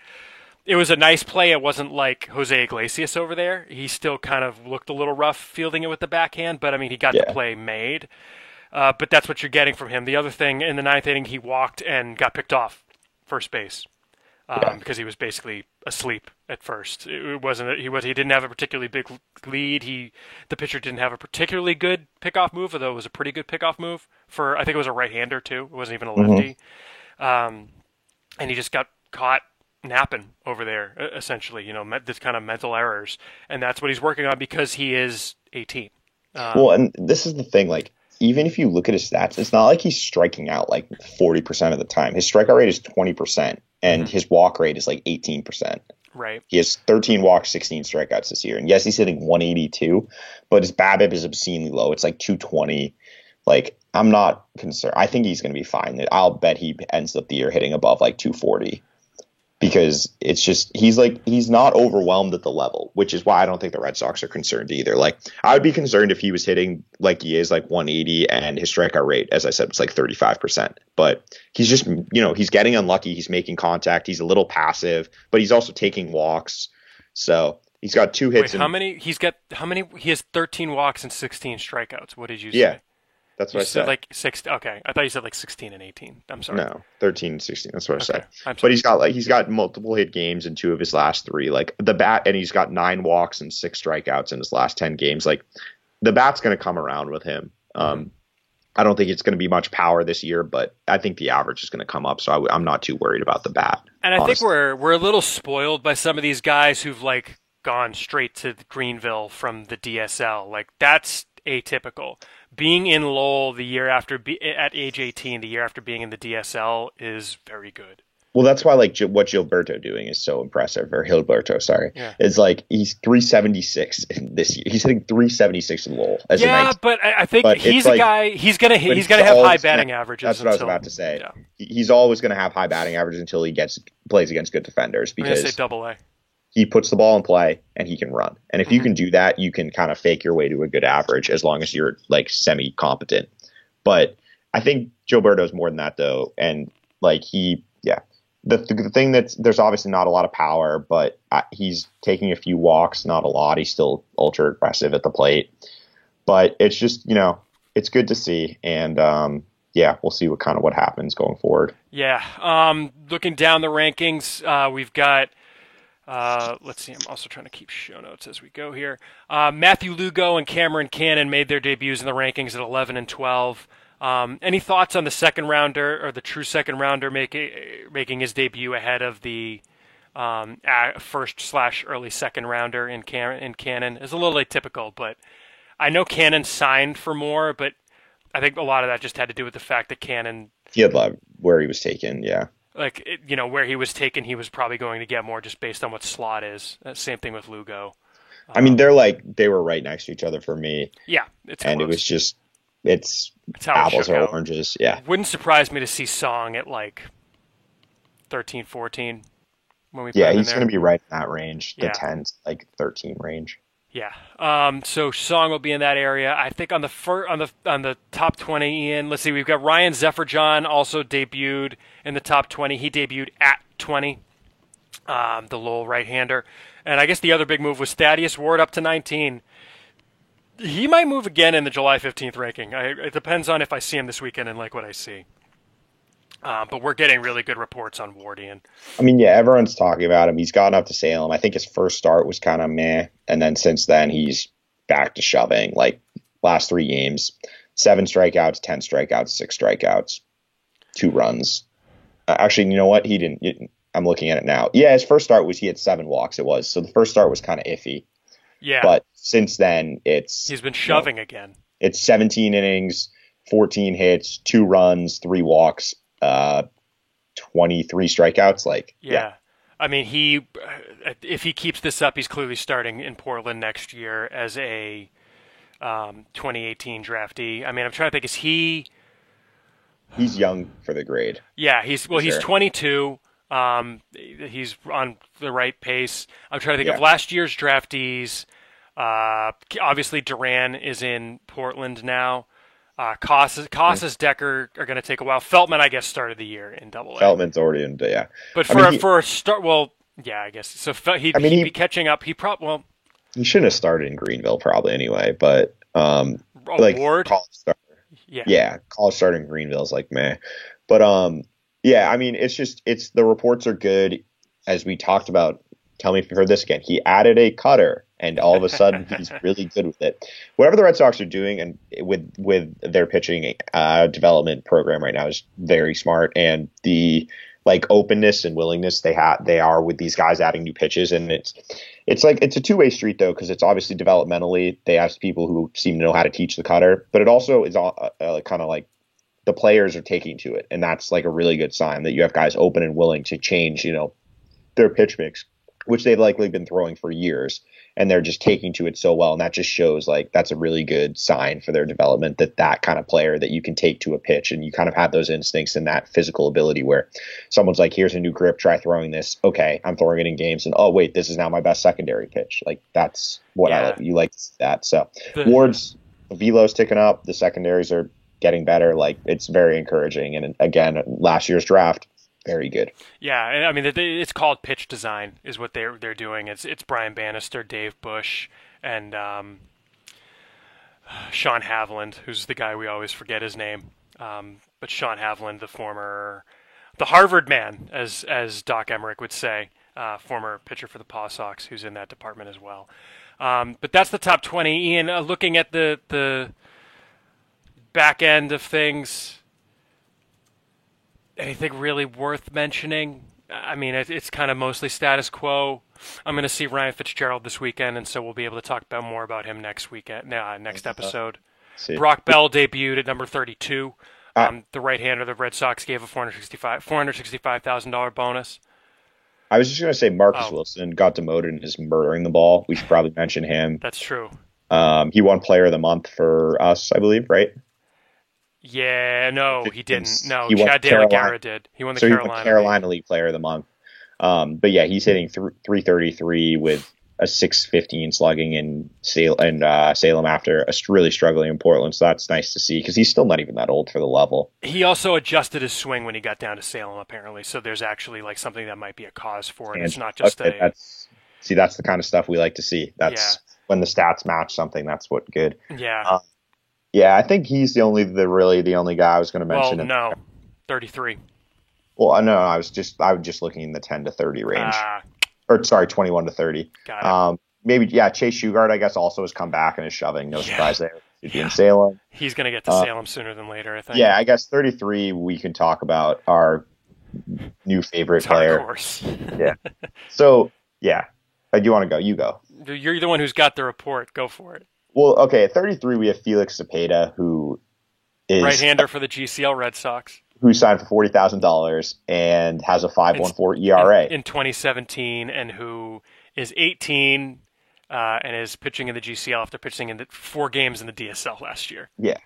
it was a nice play. It wasn't like Jose Iglesias over there. He still kind of looked a little rough fielding it with the backhand, but I mean he got the play made. But that's what you're getting from him. The other thing in the ninth inning, he walked and got picked off first base because he was basically asleep at first. It wasn't he didn't have a particularly big lead. The pitcher didn't have a particularly good pickoff move, although it was a pretty good pickoff move for I think it was a right-hander too. It wasn't even a lefty, and he just got caught napping over there essentially. This kind of mental errors, and that's what he's working on because he is 18. Well, and this is the thing, like. Even if you look at his stats, it's not like he's striking out like 40% of the time. His strikeout rate is 20%, and his walk rate is like 18%. Right. He has 13 walks, 16 strikeouts this year. And yes, he's hitting 182, but his BABIP is obscenely low. It's like 220. Like, I'm not concerned. I think he's going to be fine. I'll bet he ends up the year hitting above like 240. Because it's just he's not overwhelmed at the level, which is why I don't think the Red Sox are concerned either. Like I would be concerned if he was hitting like he is like 180 and his strikeout rate, as I said, was like 35%. But he's just he's getting unlucky. He's making contact. He's a little passive, but he's also taking walks. So he's got 2 hits. Wait, he has 13 walks and 16 strikeouts. What did you say? Yeah. That's what I said. Like 6. Okay, I thought you said like 16 and 18. I'm sorry. No, 13 and 16. That's what I said. But he's got multiple hit games in 2 of his last 3. Like the bat, and he's got 9 walks and 6 strikeouts in his last 10 games. Like the bat's going to come around with him. I don't think it's going to be much power this year, but I think the average is going to come up. So I'm not too worried about the bat. And I think we're a little spoiled by some of these guys who've like gone straight to Greenville from the DSL. Like, that's atypical. Being in Lowell the year after at age 18, the year after being in the DSL is very good. Well, that's why like what Gilberto doing is so impressive, or Gilberto, sorry. Yeah. It's like he's 376 this year. He's hitting 376 in Lowell as a 19. But I think But he's it's a like- guy. He's gonna but have high always batting gonna- averages. That's what I was until- about to say. Yeah. He's always going to have high batting averages until he plays against good defenders, I'm gonna say because double A. he puts the ball in play and he can run. And if you Mhm. can do that, you can kind of fake your way to a good average as long as you're like semi-competent. But I think Gilberto's more than that though. And like the thing there's obviously not a lot of power, but he's taking a few walks, not a lot. He's still ultra aggressive at the plate. But it's just, it's good to see. And we'll see what happens going forward. Yeah. Looking down the rankings, we've got. Let's see. I'm also trying to keep show notes as we go here. Matthew Lugo and Cameron Cannon made their debuts in the rankings at 11 and 12. Any thoughts on the second rounder, or the true second rounder making his debut ahead of the first/early second rounder in Cannon? Is a little atypical, but I know Cannon signed for more, but I think a lot of that just had to do with the fact that Cannon, He had love where he was taken, yeah. Where he was taken, he was probably going to get more just based on what slot is. Same thing with Lugo. I mean, they were right next to each other for me. Yeah, it's and close. it was just it's how it apples shook or out. oranges. Yeah, Wouldn't surprise me to see Song at like 13, 14 when we put yeah, him in he's there. going to be right in that range, the Yeah. 10 to like 13 range. Yeah. So Song will be in that area. I think on the top 20, Ian. Let's see. We've got Ryan Zephyr-John also debuted in the top 20. He debuted at 20. The Lowell right-hander. And I guess the other big move was Thaddeus Ward up to 19. He might move again in the July 15th ranking. It depends on if I see him this weekend and like what I see. But we're getting really good reports on Ward, Ian. I mean, yeah, everyone's talking about him. He's gotten up to Salem. I think his first start was kind of meh, and then since then he's back to shoving. Like last 3 games, 7 strikeouts, 10 strikeouts, 6 strikeouts, 2 runs. Actually, you know what? He didn't. I'm looking at it now. Yeah, his first start was he had 7 walks. It was so the first start was kind of iffy. Yeah, But since then, he's been shoving again. It's 17 innings, 14 hits, 2 runs, 3 walks, 23 strikeouts. Like, Yeah. I mean, if he keeps this up, he's clearly starting in Portland next year as a 2018 draftee. I mean, I'm trying to think, he's young for the grade. Yeah, he's Sure. 22. He's on the right pace. I'm trying to think of Yeah. last year's draftees. Obviously, Duran is in Portland now. Casas, Decker are going to take a while. Feldman, I guess, started the year in Double A. Feldman's already in, yeah. But for a start, well, yeah, I guess. So he'd be catching up. He shouldn't have started in Greenville probably anyway, but Ward? college starter. Yeah. Yeah, college starter in Greenville is like meh. But I mean, it's the reports are good, as we talked about. Tell me if you've heard this again. He added a cutter, and all of a sudden he's really good with it. Whatever the Red Sox are doing, and with their pitching development program right now is very smart, and the openness and willingness they are with these guys adding new pitches, and it's like it's a two-way street though, because it's obviously developmentally they have people who seem to know how to teach the cutter, but it also is kind of like the players are taking to it, and that's like a really good sign that you have guys open and willing to change, their pitch mix, which they've likely been throwing for years, and they're just taking to it so well. And that just shows that's a really good sign for their development, that kind of player that you can take to a pitch and you kind of have those instincts and that physical ability where someone's like, here's a new grip, try throwing this. Okay, I'm throwing it in games, and oh wait, this is now my best secondary pitch. Like that's what you like to see that. So Ward's velo's ticking up, the secondaries are getting better. Like it's very encouraging. And again, last year's draft, very good. Yeah, I mean, it's called pitch design is what they're doing. It's Brian Bannister, Dave Bush, and Sean Haviland, who's the guy we always forget his name. But Sean Haviland, the Harvard man, as Doc Emmerich would say, former pitcher for the Paw Sox, who's in that department as well. But that's the top 20. Ian, looking at the back end of things, anything really worth mentioning? I mean, it's kind of mostly status quo. I'm going to see Ryan Fitzgerald this weekend, and so we'll be able to talk about more about him next weekend, next episode. See. Brock Bell debuted at number 32. I, The right-hander, the Red Sox gave a $465,000 bonus. I was just going to say Marcus Oh, Wilson got demoted and is murdering the ball. We should probably mention him. that's true. He won Player of the Month for us, I believe, right? Yeah, no, he didn't. No, He won Chad De La Carolina. Guerra did. He won the So he Carolina. won Carolina League Player of the Month. But yeah, he's hitting 333 with a 615 slugging in Salem after a really struggling in Portland. So that's nice to see because he's still not even that old for the level. He also adjusted his swing when he got down to Salem, apparently. So there's actually like something that might be a cause for it. And It's not just okay, that's the kind of stuff we like to see. That's when the stats match something. That's what good. Yeah. Yeah, I think he's the only guy I was going to mention. Well, no, 33. Well, no, I was just looking in the 10 to 30 range, or sorry, 21 to 30. Got it. Maybe Chase Shugart, I guess, also has come back and is shoving. No surprise there. He'd be in Salem. He's going to get to Salem sooner than later, I think. Yeah, I guess 33. We can talk about our new favorite player. Dark horse. Yeah. So yeah, do you want to go? You go. You're the one who's got the report. Go for it. Well, okay. At 33, we have Felix Cepeda, who is right-hander for the GCL Red Sox, who signed for $40,000 and has a 5.14 ERA in 2017, and who is 18 and is pitching in the GCL after pitching in 4 games in the DSL last year. Yeah,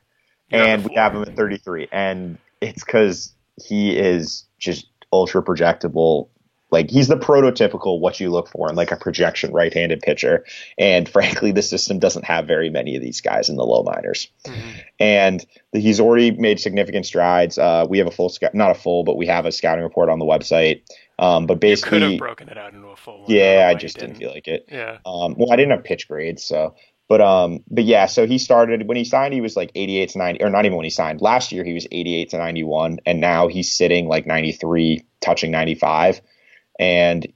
and we have him at 33, and it's because he is just ultra projectable. Like, he's the prototypical what you look for in like a projection right-handed pitcher. And frankly, the system doesn't have very many of these guys in the low minors. Mm-hmm. And he's already made significant strides. We have but we have a scouting report on the website. But basically, you could have broken it out into a full one. Yeah, I just didn't feel like it. Yeah. Well, I didn't have pitch grades, so. But yeah, so he started when he signed, he was like 88 to 90, or not even when he signed. Last year, he was 88 to 91, and now he's sitting like 93, touching 95. And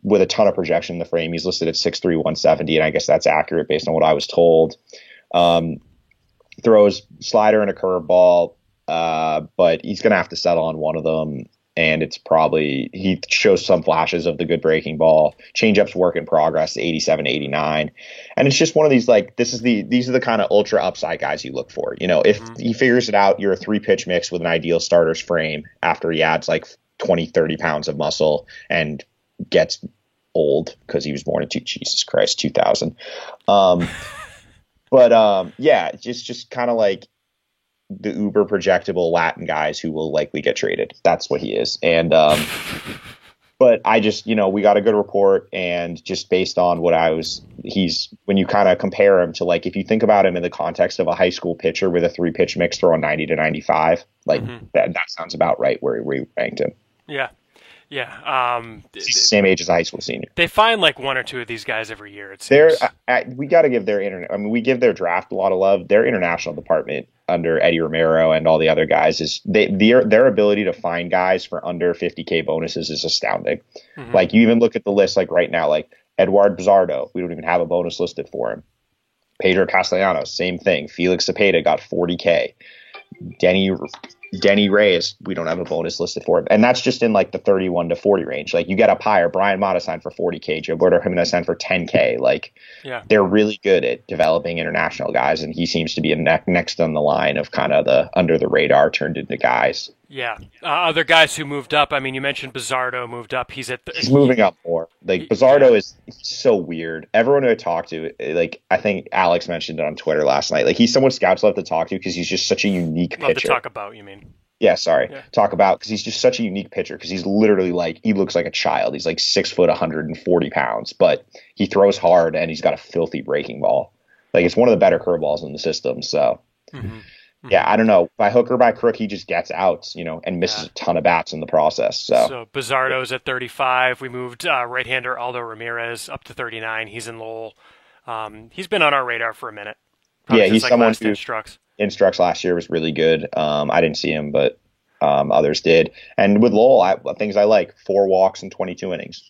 with a ton of projection in the frame, he's listed at 6'3", 170, and I guess that's accurate based on what I was told. Throws slider and a curveball, but he's going to have to settle on one of them, and he shows some flashes of the good breaking ball. Changeup's work in progress, 87, 89. And it's just one of these, like, these are the kind of ultra upside guys you look for. You know, if he figures it out, you're a 3-pitch mix with an ideal starter's frame after he adds like 20, 30 pounds of muscle and gets old because he was born in 2000. Yeah, just kind of like the uber projectable Latin guys who will likely get traded. That's what he is. And, but I just, we got a good report, and just based on what when you kind of compare him to, like, if you think about him in the context of a high school pitcher with a 3-pitch mix throwing 90 to 95, like that sounds about right where we ranked him. Yeah. Yeah. He's the same age as a high school senior. They find like 1 or 2 of these guys every year. It seems. We got to give we give their draft a lot of love. Their international department under Eddie Romero and all the other guys is their ability to find guys for under 50K bonuses is astounding. Mm-hmm. Like, you even look at the list, like right now, like Eduard Bizardo, we don't even have a bonus listed for him. Pedro Castellanos, same thing. Felix Cepeda got 40K. Denny Reyes, we don't have a bonus listed for him. And that's just in like the 31 to 40 range. Like, you get up higher. Brian Mata signed for 40K. Gilberto Jimenez signed for 10K. Like, they're really good at developing international guys. And he seems to be next on the line of kind of the under the radar turned into guys. Yeah. Other guys who moved up. I mean, you mentioned Bizardo moved up. He's moving up more. Like, Bizardo is so weird. Everyone who I talked to, like, I think Alex mentioned it on Twitter last night. Like, he's someone scouts love to talk to because he's just such a unique pitcher. Love to talk about, you mean? Yeah, sorry. Yeah. Talk about, because he's just such a unique pitcher, because he's literally like, he looks like a child. He's like 6 foot, 140 pounds, but he throws hard and he's got a filthy breaking ball. Like, it's one of the better curveballs in the system. So, yeah, I don't know. By hook or by crook, he just gets outs, and misses a ton of bats in the process. So Bizardo's at 35. We moved right-hander Aldo Ramirez up to 39. He's in Lowell. He's been on our radar for a minute. Yeah, he's someone who Instructs last year was really good. I didn't see him, but others did. And with Lowell, things I like: 4 walks in 22 innings.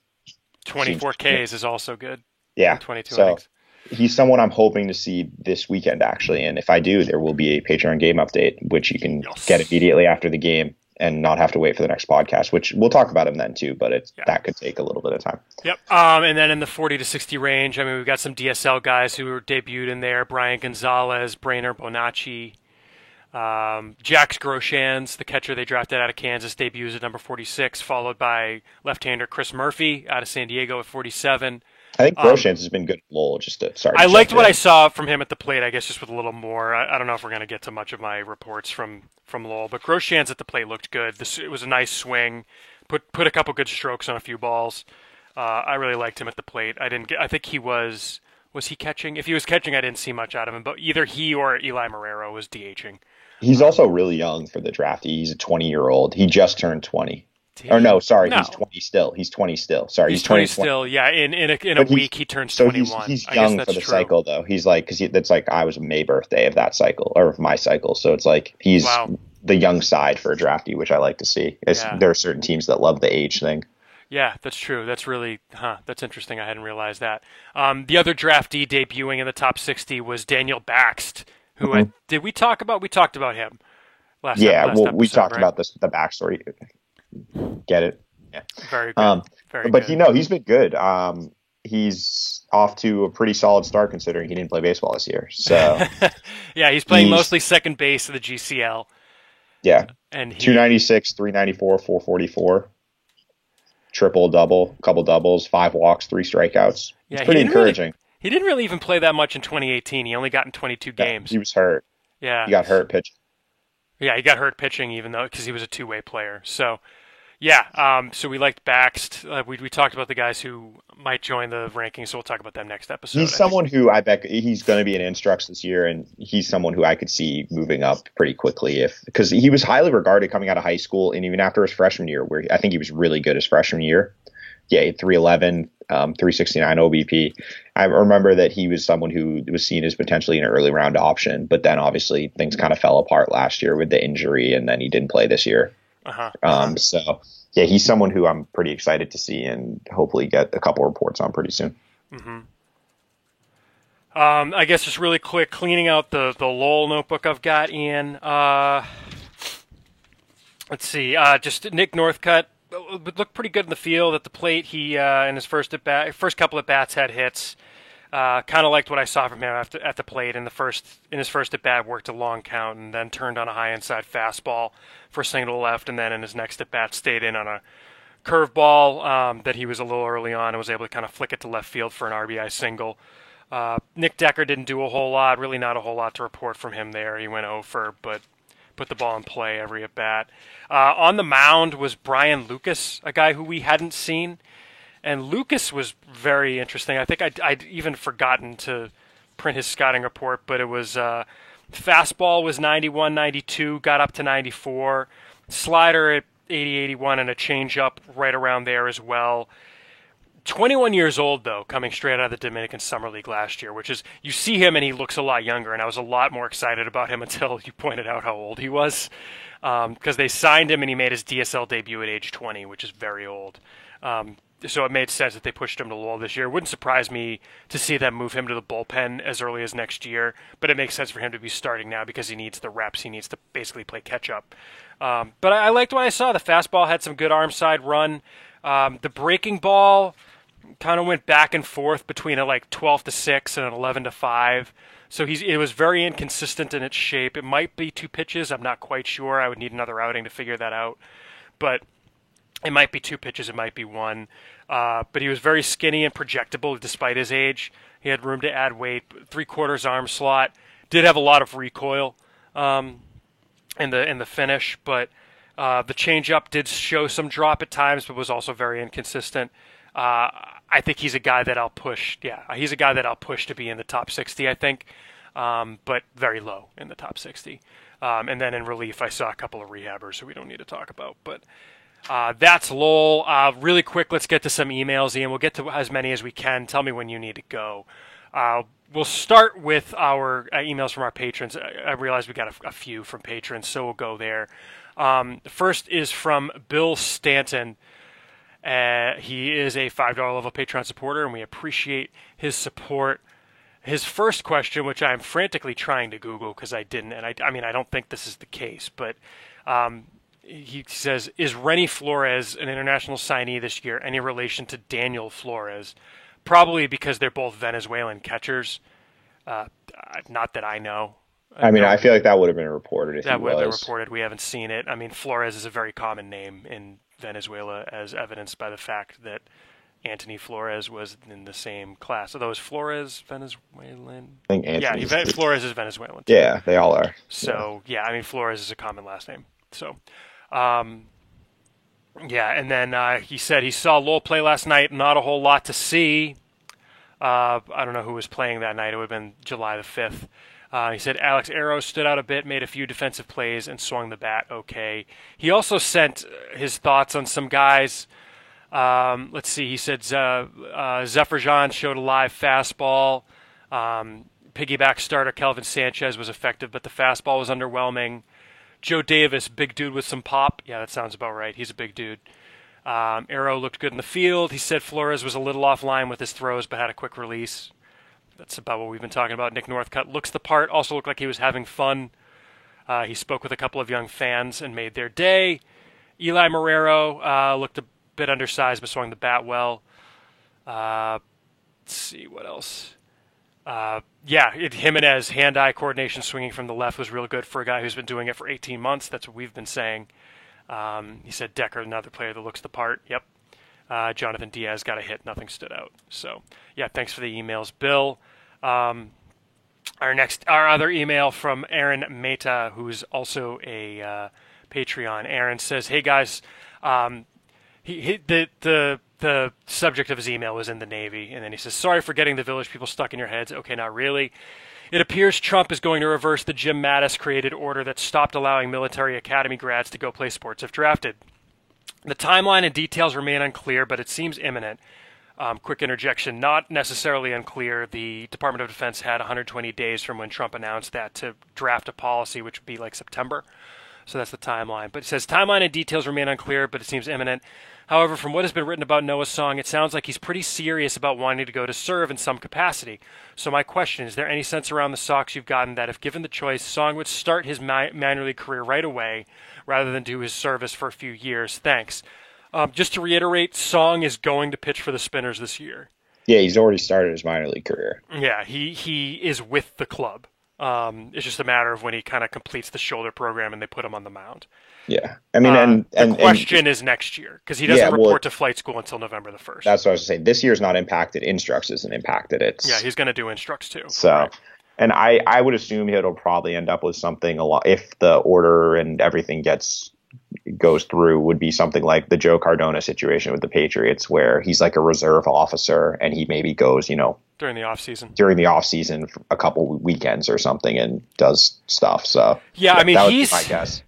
24 Ks is also good. Yeah, 22 innings. He's someone I'm hoping to see this weekend, actually. And if I do, there will be a Patreon game update, which you can get immediately after the game. and not have to wait for the next podcast, which we'll talk about him then too, but that could take a little bit of time. Yep. And then in the 40 to 60 range, I mean, we've got some DSL guys who were debuted in there: Brian Gonzalez, Brainer Bonacci, Jax Groshans, the catcher they drafted out of Kansas, debuts at number 46, followed by left-hander Chris Murphy out of San Diego at 47. I think Groshans has been good at Lowell. I liked what I saw from him at the plate, I guess, just with a little more. I don't know if we're going to get to much of my reports from Lowell, but Groshans at the plate looked good. It was a nice swing, put a couple good strokes on a few balls. I really liked him at the plate. I think he was he catching? If he was catching, I didn't see much out of him, but either he or Eli Marrero was DHing. He's also really young for the draft. He's a 20-year-old. He just turned 20. Or no, sorry, no. He's 20 still. He's 20 still. Sorry, he's 20 still. Yeah, in a week he turns 21. He's young for the cycle though. He's like, because that's like I was a May birthday of that cycle or of my cycle, so it's like he's the young side for a draftee, which I like to see. There are certain teams that love the age thing. Yeah, that's true. That's really that's interesting. I hadn't realized that. The other draftee debuting in the top 60 was Daniel Baxt, who did we talk about? We talked about him last. Yeah, last episode, we talked about the backstory. Get it? Yeah. Very good. But he's been good. He's off to a pretty solid start considering he didn't play baseball this year. So yeah, he's playing mostly second base of the GCL. Yeah, and 296, 394, 444, triple double, couple doubles, 5 walks, 3 strikeouts. Yeah, it's pretty encouraging. He didn't really even play that much in 2018. He only got in 22 games. He was hurt. Yeah, he got hurt pitching. Yeah, he got hurt pitching even though because he was a two-way player. So. Yeah, so we liked Baxt. We talked about the guys who might join the rankings, so we'll talk about them next episode. He's someone who I bet he's going to be an Instructs this year, and he's someone who I could see moving up pretty quickly because he was highly regarded coming out of high school and even after his freshman year, where I think he was really good his freshman year. Yeah, he had 311, 369 OBP. I remember that he was someone who was seen as potentially an early round option, but then obviously things kind of fell apart last year with the injury, and then he didn't play this year. So yeah, he's someone who I'm pretty excited to see and hopefully get a couple reports on pretty soon. Mm-hmm. I guess just really quick, cleaning out the Lowell notebook I've got, Ian. Let's see, just Nick Northcutt looked pretty good in the field at the plate. He in his first couple at bats had hits. Kind of liked what I saw from him at the plate in his first at bat. Worked a long count and then turned on a high inside fastball for a single to left, and then in his next at bat stayed in on a curveball that he was a little early on and was able to kind of flick it to left field for an RBI single. Nick Decker didn't do a whole lot, really not a whole lot to report from him there. He went 0 for, but put the ball in play every at bat. On the mound was Brian Lucas, a guy who we hadn't seen. And Lucas was very interesting. I think I'd even forgotten to print his scouting report, but it was fastball was 91, 92, got up to 94. Slider at 80, 81, and a changeup right around there as well. 21 years old, though, coming straight out of the Dominican Summer League last year, which is, you see him and he looks a lot younger, and I was a lot more excited about him until you pointed out how old he was, because they signed him and he made his DSL debut at age 20, which is very old. So it made sense that they pushed him to Lowell this year. It wouldn't surprise me to see them move him to the bullpen as early as next year, but it makes sense for him to be starting now because he needs the reps. He needs to basically play catch-up. But I liked what I saw. The fastball had some good arm side run. The breaking ball kind of went back and forth between a 12-6 and an 11-5. So it was very inconsistent in its shape. It might be 2 pitches. I'm not quite sure. I would need another outing to figure that out. But it might be 2 pitches. It might be 1. But he was very skinny and projectable despite his age. He had room to add weight. 3/4 arm slot. Did have a lot of recoil in the finish, but the changeup did show some drop at times, but was also very inconsistent. I think he's a guy that I'll push. Yeah, he's a guy that I'll push to be in the top 60, I think, but very low in the top 60. And then in relief, I saw a couple of rehabbers who we don't need to talk about, but. That's Lowell. Really quick, let's get to some emails, Ian. We'll get to as many as we can. Tell me when you need to go. We'll start with our emails from our patrons. I realize we got a few from patrons, so we'll go there. The first is from Bill Stanton. He is a $5 level Patreon supporter, and we appreciate his support. His first question, which I'm frantically trying to Google because I didn't, and I mean, I don't think this is the case, but he says, is Rennie Flores an international signee this year? Any relation to Daniel Flores? Probably because they're both Venezuelan catchers. Not that I know. I mean, I feel like that would have been reported if that he would have been was. reported. We haven't seen it. I mean, Flores is a very common name in Venezuela, as evidenced by the fact that Anthony Flores was in the same class. Although is Flores Venezuelan? I think Anthony. Yeah, Flores is Venezuelan too. Yeah, they all are. So yeah, I mean Flores is a common last name. So, yeah, and then he said he saw Lowell play last night. Not a whole lot to see. I don't know who was playing that night. It would have been July the 5th. He said Alex Arroyo stood out a bit, made a few defensive plays, and swung the bat okay. He also sent his thoughts on some guys. Let's see. He said Zephyr John showed a live fastball. Piggyback starter Kelvin Sanchez was effective, but the fastball was underwhelming. Joe Davis, big dude with some pop. Yeah, that sounds about right. He's a big dude. Arrow looked good in the field. He said Flores was a little offline with his throws, but had a quick release. That's about what we've been talking about. Nick Northcutt looks the part. Also looked like he was having fun. He spoke with a couple of young fans and made their day. Eli Marrero looked a bit undersized, but swung the bat well. Let's see what else. Jimenez hand-eye coordination swinging from the left was real good for a guy who's been doing it for 18 months. That's what we've been saying. He said Decker, another player that looks the part. Yep. Jonathan Diaz got a hit. Nothing stood out. So, yeah, thanks for the emails, Bill. Our other email from Aaron Mehta, who's also a Patreon. Aaron says, "Hey guys, the subject of his email was in the Navy, and then he says, sorry for getting the Village People stuck in your heads. Okay, not really. It appears Trump is going to reverse the Jim Mattis created order that stopped allowing military academy grads to go play sports if drafted. The timeline and details remain unclear, but it seems imminent. Quick interjection, not necessarily unclear. The Department of Defense had 120 days from when Trump announced that to draft a policy, which would be like September. So that's the timeline. But it says timeline and details remain unclear, but it seems imminent. However, from what has been written about Noah Song, it sounds like he's pretty serious about wanting to go to serve in some capacity. So my question, is there any sense around the Sox you've gotten that if given the choice, Song would start his minor league career right away rather than do his service for a few years? Thanks. Just to reiterate, Song is going to pitch for the Spinners this year. Yeah, he's already started his minor league career. Yeah, he is with the club. It's just a matter of when he kind of completes the shoulder program and they put him on the mound. Yeah, I mean, the question is next year because he doesn't report to flight school until November the 1st. That's what I was saying. This year's not impacted. Instructs isn't impacted. Yeah, he's going to do Instructs too. So, right. And I would assume it'll probably end up with something if the order and everything goes through, would be something like the Joe Cardona situation with the Patriots, where he's like a reserve officer and he maybe goes, during the off season for a couple weekends or something and does stuff. So yeah, I mean, he's, I guess.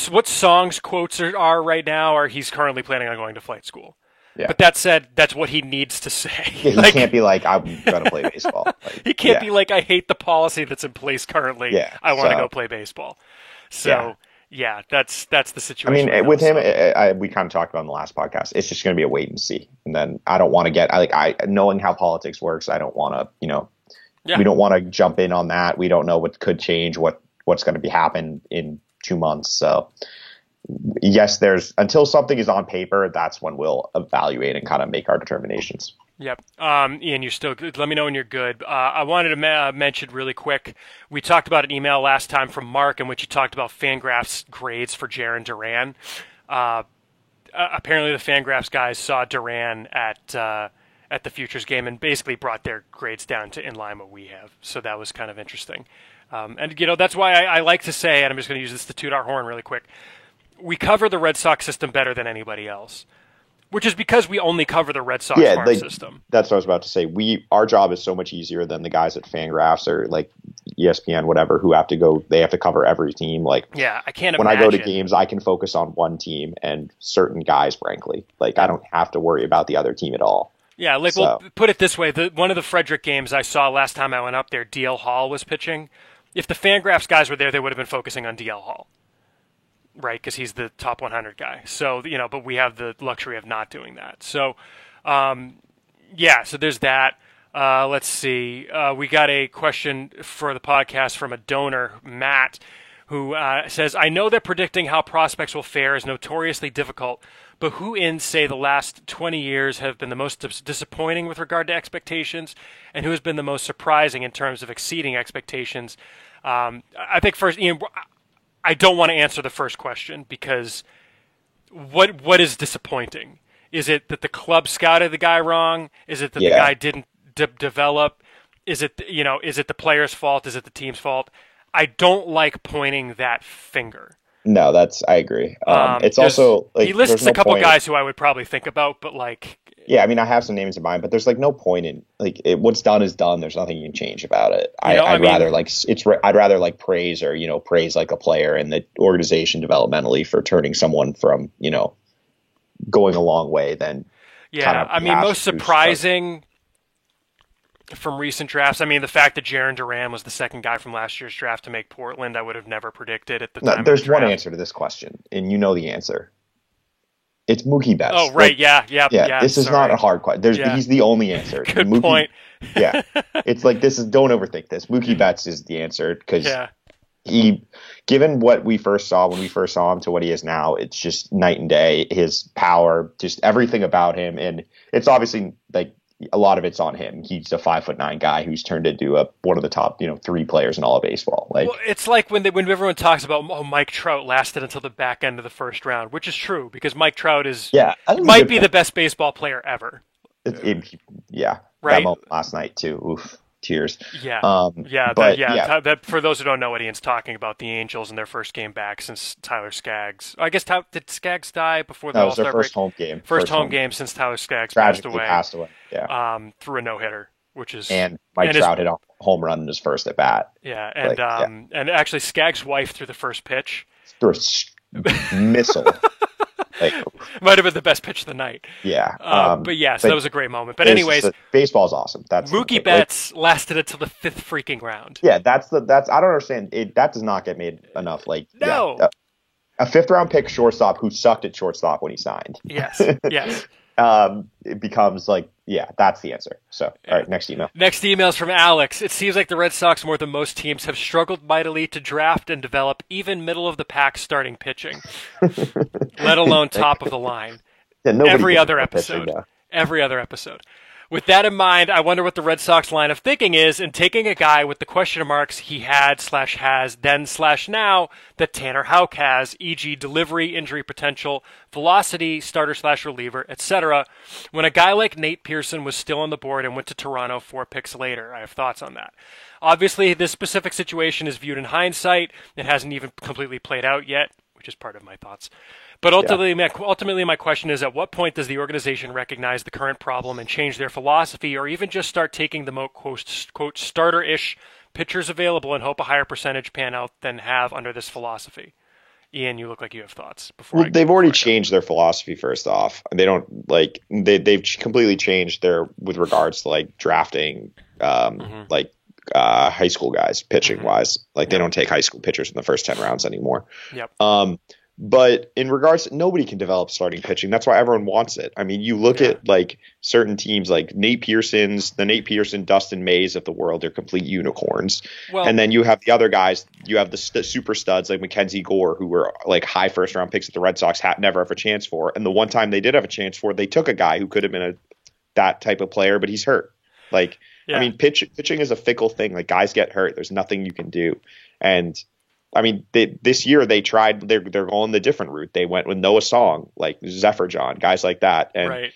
What Song's quotes are right now are he's currently planning on going to flight school. Yeah. But that said, that's what he needs to say. Yeah, he can't be like, I'm going to play baseball. He can't be like, I hate the policy that's in place currently. Yeah, I want to go play baseball. So, yeah, that's the situation. I mean, with him, we kind of talked about in the last podcast, it's just going to be a wait and see. And then I don't want to knowing how politics works, I don't want to, we don't want to jump in on that. We don't know what could change, what's going to be happen in 2 months. So yes, until something is on paper, that's when we'll evaluate and kind of make our determinations. Yep. Ian, you're still good. Let me know when you're good. I wanted to mention really quick, we talked about an email last time from Mark in which he talked about Fangraphs grades for Jarren Duran. Apparently the Fangraphs guys saw Duran at the Futures game and basically brought their grades down to in line what we have. So that was kind of interesting. And that's why I like to say, and I'm just going to use this to toot our horn really quick, we cover the Red Sox system better than anybody else, which is because we only cover the Red Sox farm system. That's what I was about to say. Our job is so much easier than the guys at Fangraphs or like ESPN, whatever, who have to go. They have to cover every team. I can't. When I go to games, I can focus on one team and certain guys. Frankly, I don't have to worry about the other team at all. Yeah, well, put it this way: one of the Frederick games I saw last time I went up there, DL Hall was pitching. If the Fangraphs guys were there, they would have been focusing on DL Hall. Right, because he's the top 100 guy. So, but we have the luxury of not doing that. So, so there's that. Let's see. We got a question for the podcast from a donor, Matt, who says, I know that predicting how prospects will fare is notoriously difficult, but who in, say, the last 20 years have been the most disappointing with regard to expectations, and who has been the most surprising in terms of exceeding expectations? I think first, Ian, I don't want to answer the first question because what is disappointing? Is it that the club scouted the guy wrong? Is it that the guy didn't develop? Is it the player's fault? Is it the team's fault? I don't like pointing that finger. No, I agree. It's also like he lists a couple guys who I would probably think about, but like, yeah, I mean, I have some names in mind, but there's like no point in what's done is done. There's nothing you can change about it. I'd rather praise or praise like a player and the organization developmentally for turning someone from going a long way than most surprising from recent drafts. I mean, the fact that Jarren Duran was the second guy from last year's draft to make Portland, I would have never predicted at the time. There's one answer to this question, and you know the answer. It's Mookie Betts. Oh, right. Yeah. This is not a hard question. He's the only answer. Good point. Yeah. It's like, don't overthink this. Mookie Betts is the answer because given what we first saw when we first saw him to what he is now, it's just night and day. His power, just everything about him. And it's obviously like a lot of it's on him. He's a 5'9" guy who's turned into one of the top, 3 players in all of baseball. Like, well, it's like when everyone talks about Mike Trout lasted until the back end of the first round, which is true because Mike Trout might be the best baseball player ever. Right. That moment last night too. Oof. Tears. That for those who don't know what Ian's talking about, the Angels in their first game back since Tyler Skaggs. I guess did Skaggs die before the All-Star break? First home game. First home game since Tyler Skaggs passed away. Yeah. Through a no-hitter, which is Mike Trout hit a home run in his first at bat. Yeah, and actually Skaggs' wife threw the first pitch. Threw a missile. Might have been the best pitch of the night. Yeah. So that was a great moment. But anyways, baseball's awesome. That's Mookie Betts lasted until the 5th freaking round. Yeah, that's I don't understand. That does not get made enough. A 5th round pick shortstop who sucked at shortstop when he signed. Yes. It becomes that's the answer. So, all right, next email. Next email is from Alex. It seems like the Red Sox, more than most teams, have struggled mightily to draft and develop even middle-of-the-pack starting pitching, let alone top of the line. Yeah, every other episode. With that in mind, I wonder what the Red Sox line of thinking is in taking a guy with the question marks he had/has then/now that Tanner Houck has, e.g. delivery, injury potential, velocity, starter/reliever, etc., when a guy like Nate Pearson was still on the board and went to Toronto 4 picks later. I have thoughts on that. Obviously, this specific situation is viewed in hindsight. It hasn't even completely played out yet, which is part of my thoughts. But ultimately, my question is, at what point does the organization recognize the current problem and change their philosophy, or even just start taking the most, quote, starter-ish pitchers available and hope a higher percentage pan out than have under this philosophy? Ian, you look like you have thoughts. They've already changed their philosophy. First off, they don't they've completely changed with regards to drafting, high school guys pitching wise. They don't take high school pitchers in the first 10 rounds anymore. Yep. But in regards, nobody can develop starting pitching. That's why everyone wants it. I mean, you look at certain teams like the Nate Pearson, Dustin Mays of the world. They're complete unicorns. Well, and then you have the other guys. You have the super studs like Mackenzie Gore, who were high first round picks that the Red Sox never have a chance for. And the one time they did have a chance for, they took a guy who could have been that type of player, but he's hurt. I mean, pitching is a fickle thing. Guys get hurt. There's nothing you can do. And I mean, this year they tried. They're going the different route. They went with Noah Song, Zephyr John, guys like that. And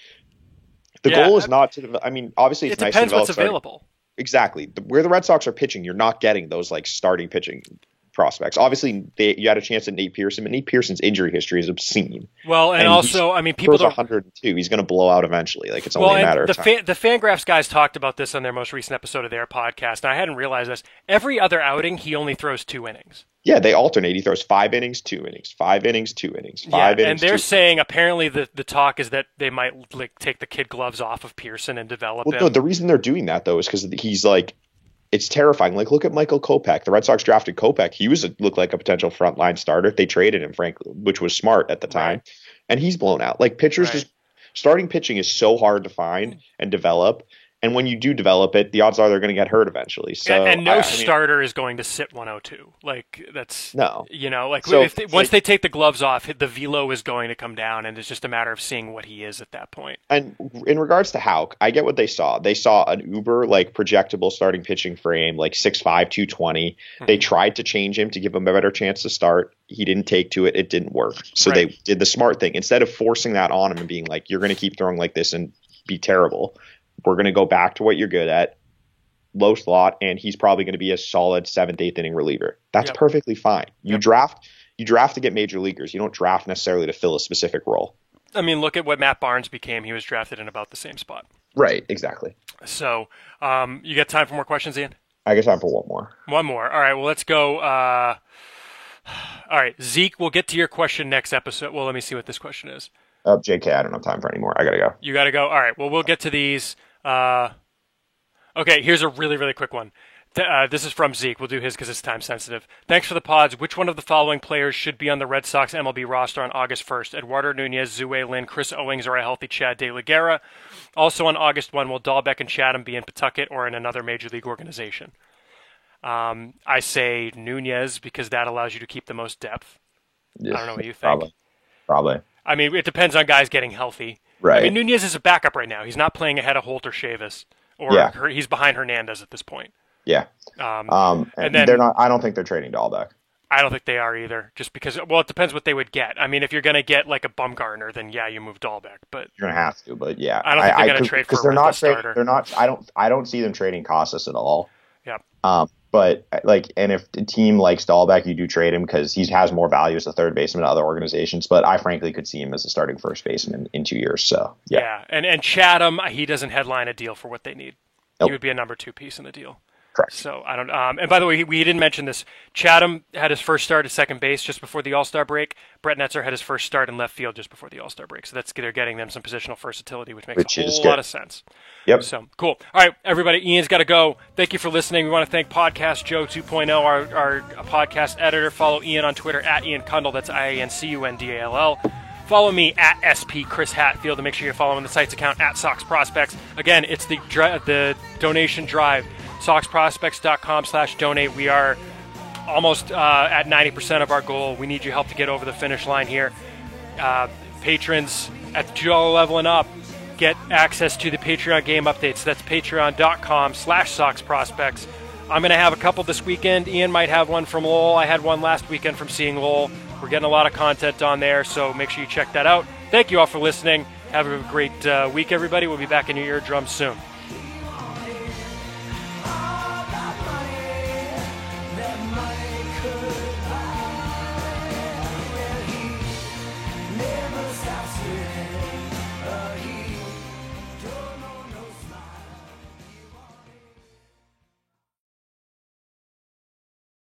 the goal is not to. I mean, obviously, it's nice to develop. It depends what's available. Exactly. Where the Red Sox are pitching, you're not getting those starting pitching prospects. Obviously, you had a chance at Nate Pearson, but Nate Pearson's injury history is obscene. Well, and also, I mean, people 102. He's going to blow out eventually. It's only a matter of time. The Fangraphs guys talked about this on their most recent episode of their podcast, and I hadn't realized this. Every other outing, he only throws 2 innings. Yeah, they alternate. He throws 5 innings, 2 innings, 5 innings, 2 innings, 5 innings. And they're saying apparently the talk is that they might take the kid gloves off of Pearson and develop him. No, the reason they're doing that though is because he's it's terrifying. Look at Michael Kopech. The Red Sox drafted Kopech. He looked like a potential frontline starter. They traded him, frankly, which was smart at the time, and he's blown out. Pitchers just starting pitching is so hard to find and develop. And when you do develop it, the odds are they're going to get hurt eventually. So and no starter is going to sit 102. Like that's no, like so, once they take the gloves off, the velo is going to come down, and it's just a matter of seeing what he is at that point. And in regards to Houck, I get what they saw. They saw an uber like projectable starting pitching frame, like 6'5", 220. Mm-hmm. They tried to change him to give him a better chance to start. He didn't take to it. It didn't work. So They did the smart thing. Instead of forcing that on him and being like, you're going to keep throwing like this and be terrible, we're going to go back to what you're good at, low slot, and he's probably going to be a solid 7th, 8th inning reliever. That's perfectly fine. You draft to get major leaguers. You don't draft necessarily to fill a specific role. I mean, look at what Matt Barnes became. He was drafted in about the same spot. Right, exactly. So, you got time for more questions, Ian? I guess time for one more. One more. All right, well, let's go. All right, Zeke, we'll get to your question next episode. Well, let me see what this question is. JK, I don't have time for any more. I got to go. You got to go? All right, well, we'll get to these. Okay, here's a really, really quick one. This is from Zeke. We'll do his because it's time sensitive. Thanks for the pods. Which one of the following players should be on the Red Sox MLB roster on August 1st? Eduardo Nunez, Zue Lin, Chris Owings, or a healthy Chad De La Guerra? Also on August 1, will Dahlbeck and Chatham be in Pawtucket or in another major league organization? I say Nunez because that allows you to keep the most depth. Yeah, I don't know what you think. Probably. I mean, it depends on guys getting healthy. Right. I mean, Nunez is a backup right now. He's not playing ahead of Holt or Chavis, or he's behind Hernandez at this point. Yeah. And then they're not. I don't think they're trading Dahlbeck. I don't think they are either. Just because, well, it depends what they would get. I mean, if you're going to get like a Bumgarner, then yeah, you move Dahlbeck. But you're going to have to. But yeah, I don't think they're going to trade for a starter. They're not. I don't see them trading Casas at all. Yeah. But and if the team likes Dahlbeck, you do trade him because he has more value as a third baseman in other organizations. But I frankly could see him as a starting first baseman in 2 years. So yeah. And Chatham, he doesn't headline a deal for what they need. Nope. He would be a number 2 piece in the deal. Correct. So I don't. And by the way, we didn't mention this. Chatham had his first start at second base just before the All-Star break. Brett Netzer had his first start in left field just before the All-Star break. So they're getting them some positional versatility, which makes a whole lot of sense. Yep. So cool. All right, everybody. Ian's got to go. Thank you for listening. We want to thank Podcast Joe 2.0, our podcast editor. Follow Ian on Twitter at Ian Cundall. That's IANCUNDALL. Follow me at SP Chris Hatfield, and make sure you're following the site's account at Sox Prospects. Again, it's the donation drive. SoxProspects.com/donate. We are almost at 90% of our goal. We need your help to get over the finish line here. Patrons at the $2 level and up get access to the Patreon game updates. That's patreon.com/SoxProspects. I'm going to have a couple this weekend. Ian might have one from Lowell. I had one last weekend from Seeing Lowell. We're getting a lot of content on there, so make sure you check that out. Thank you all for listening. Have a great week, everybody. We'll be back in your eardrums soon.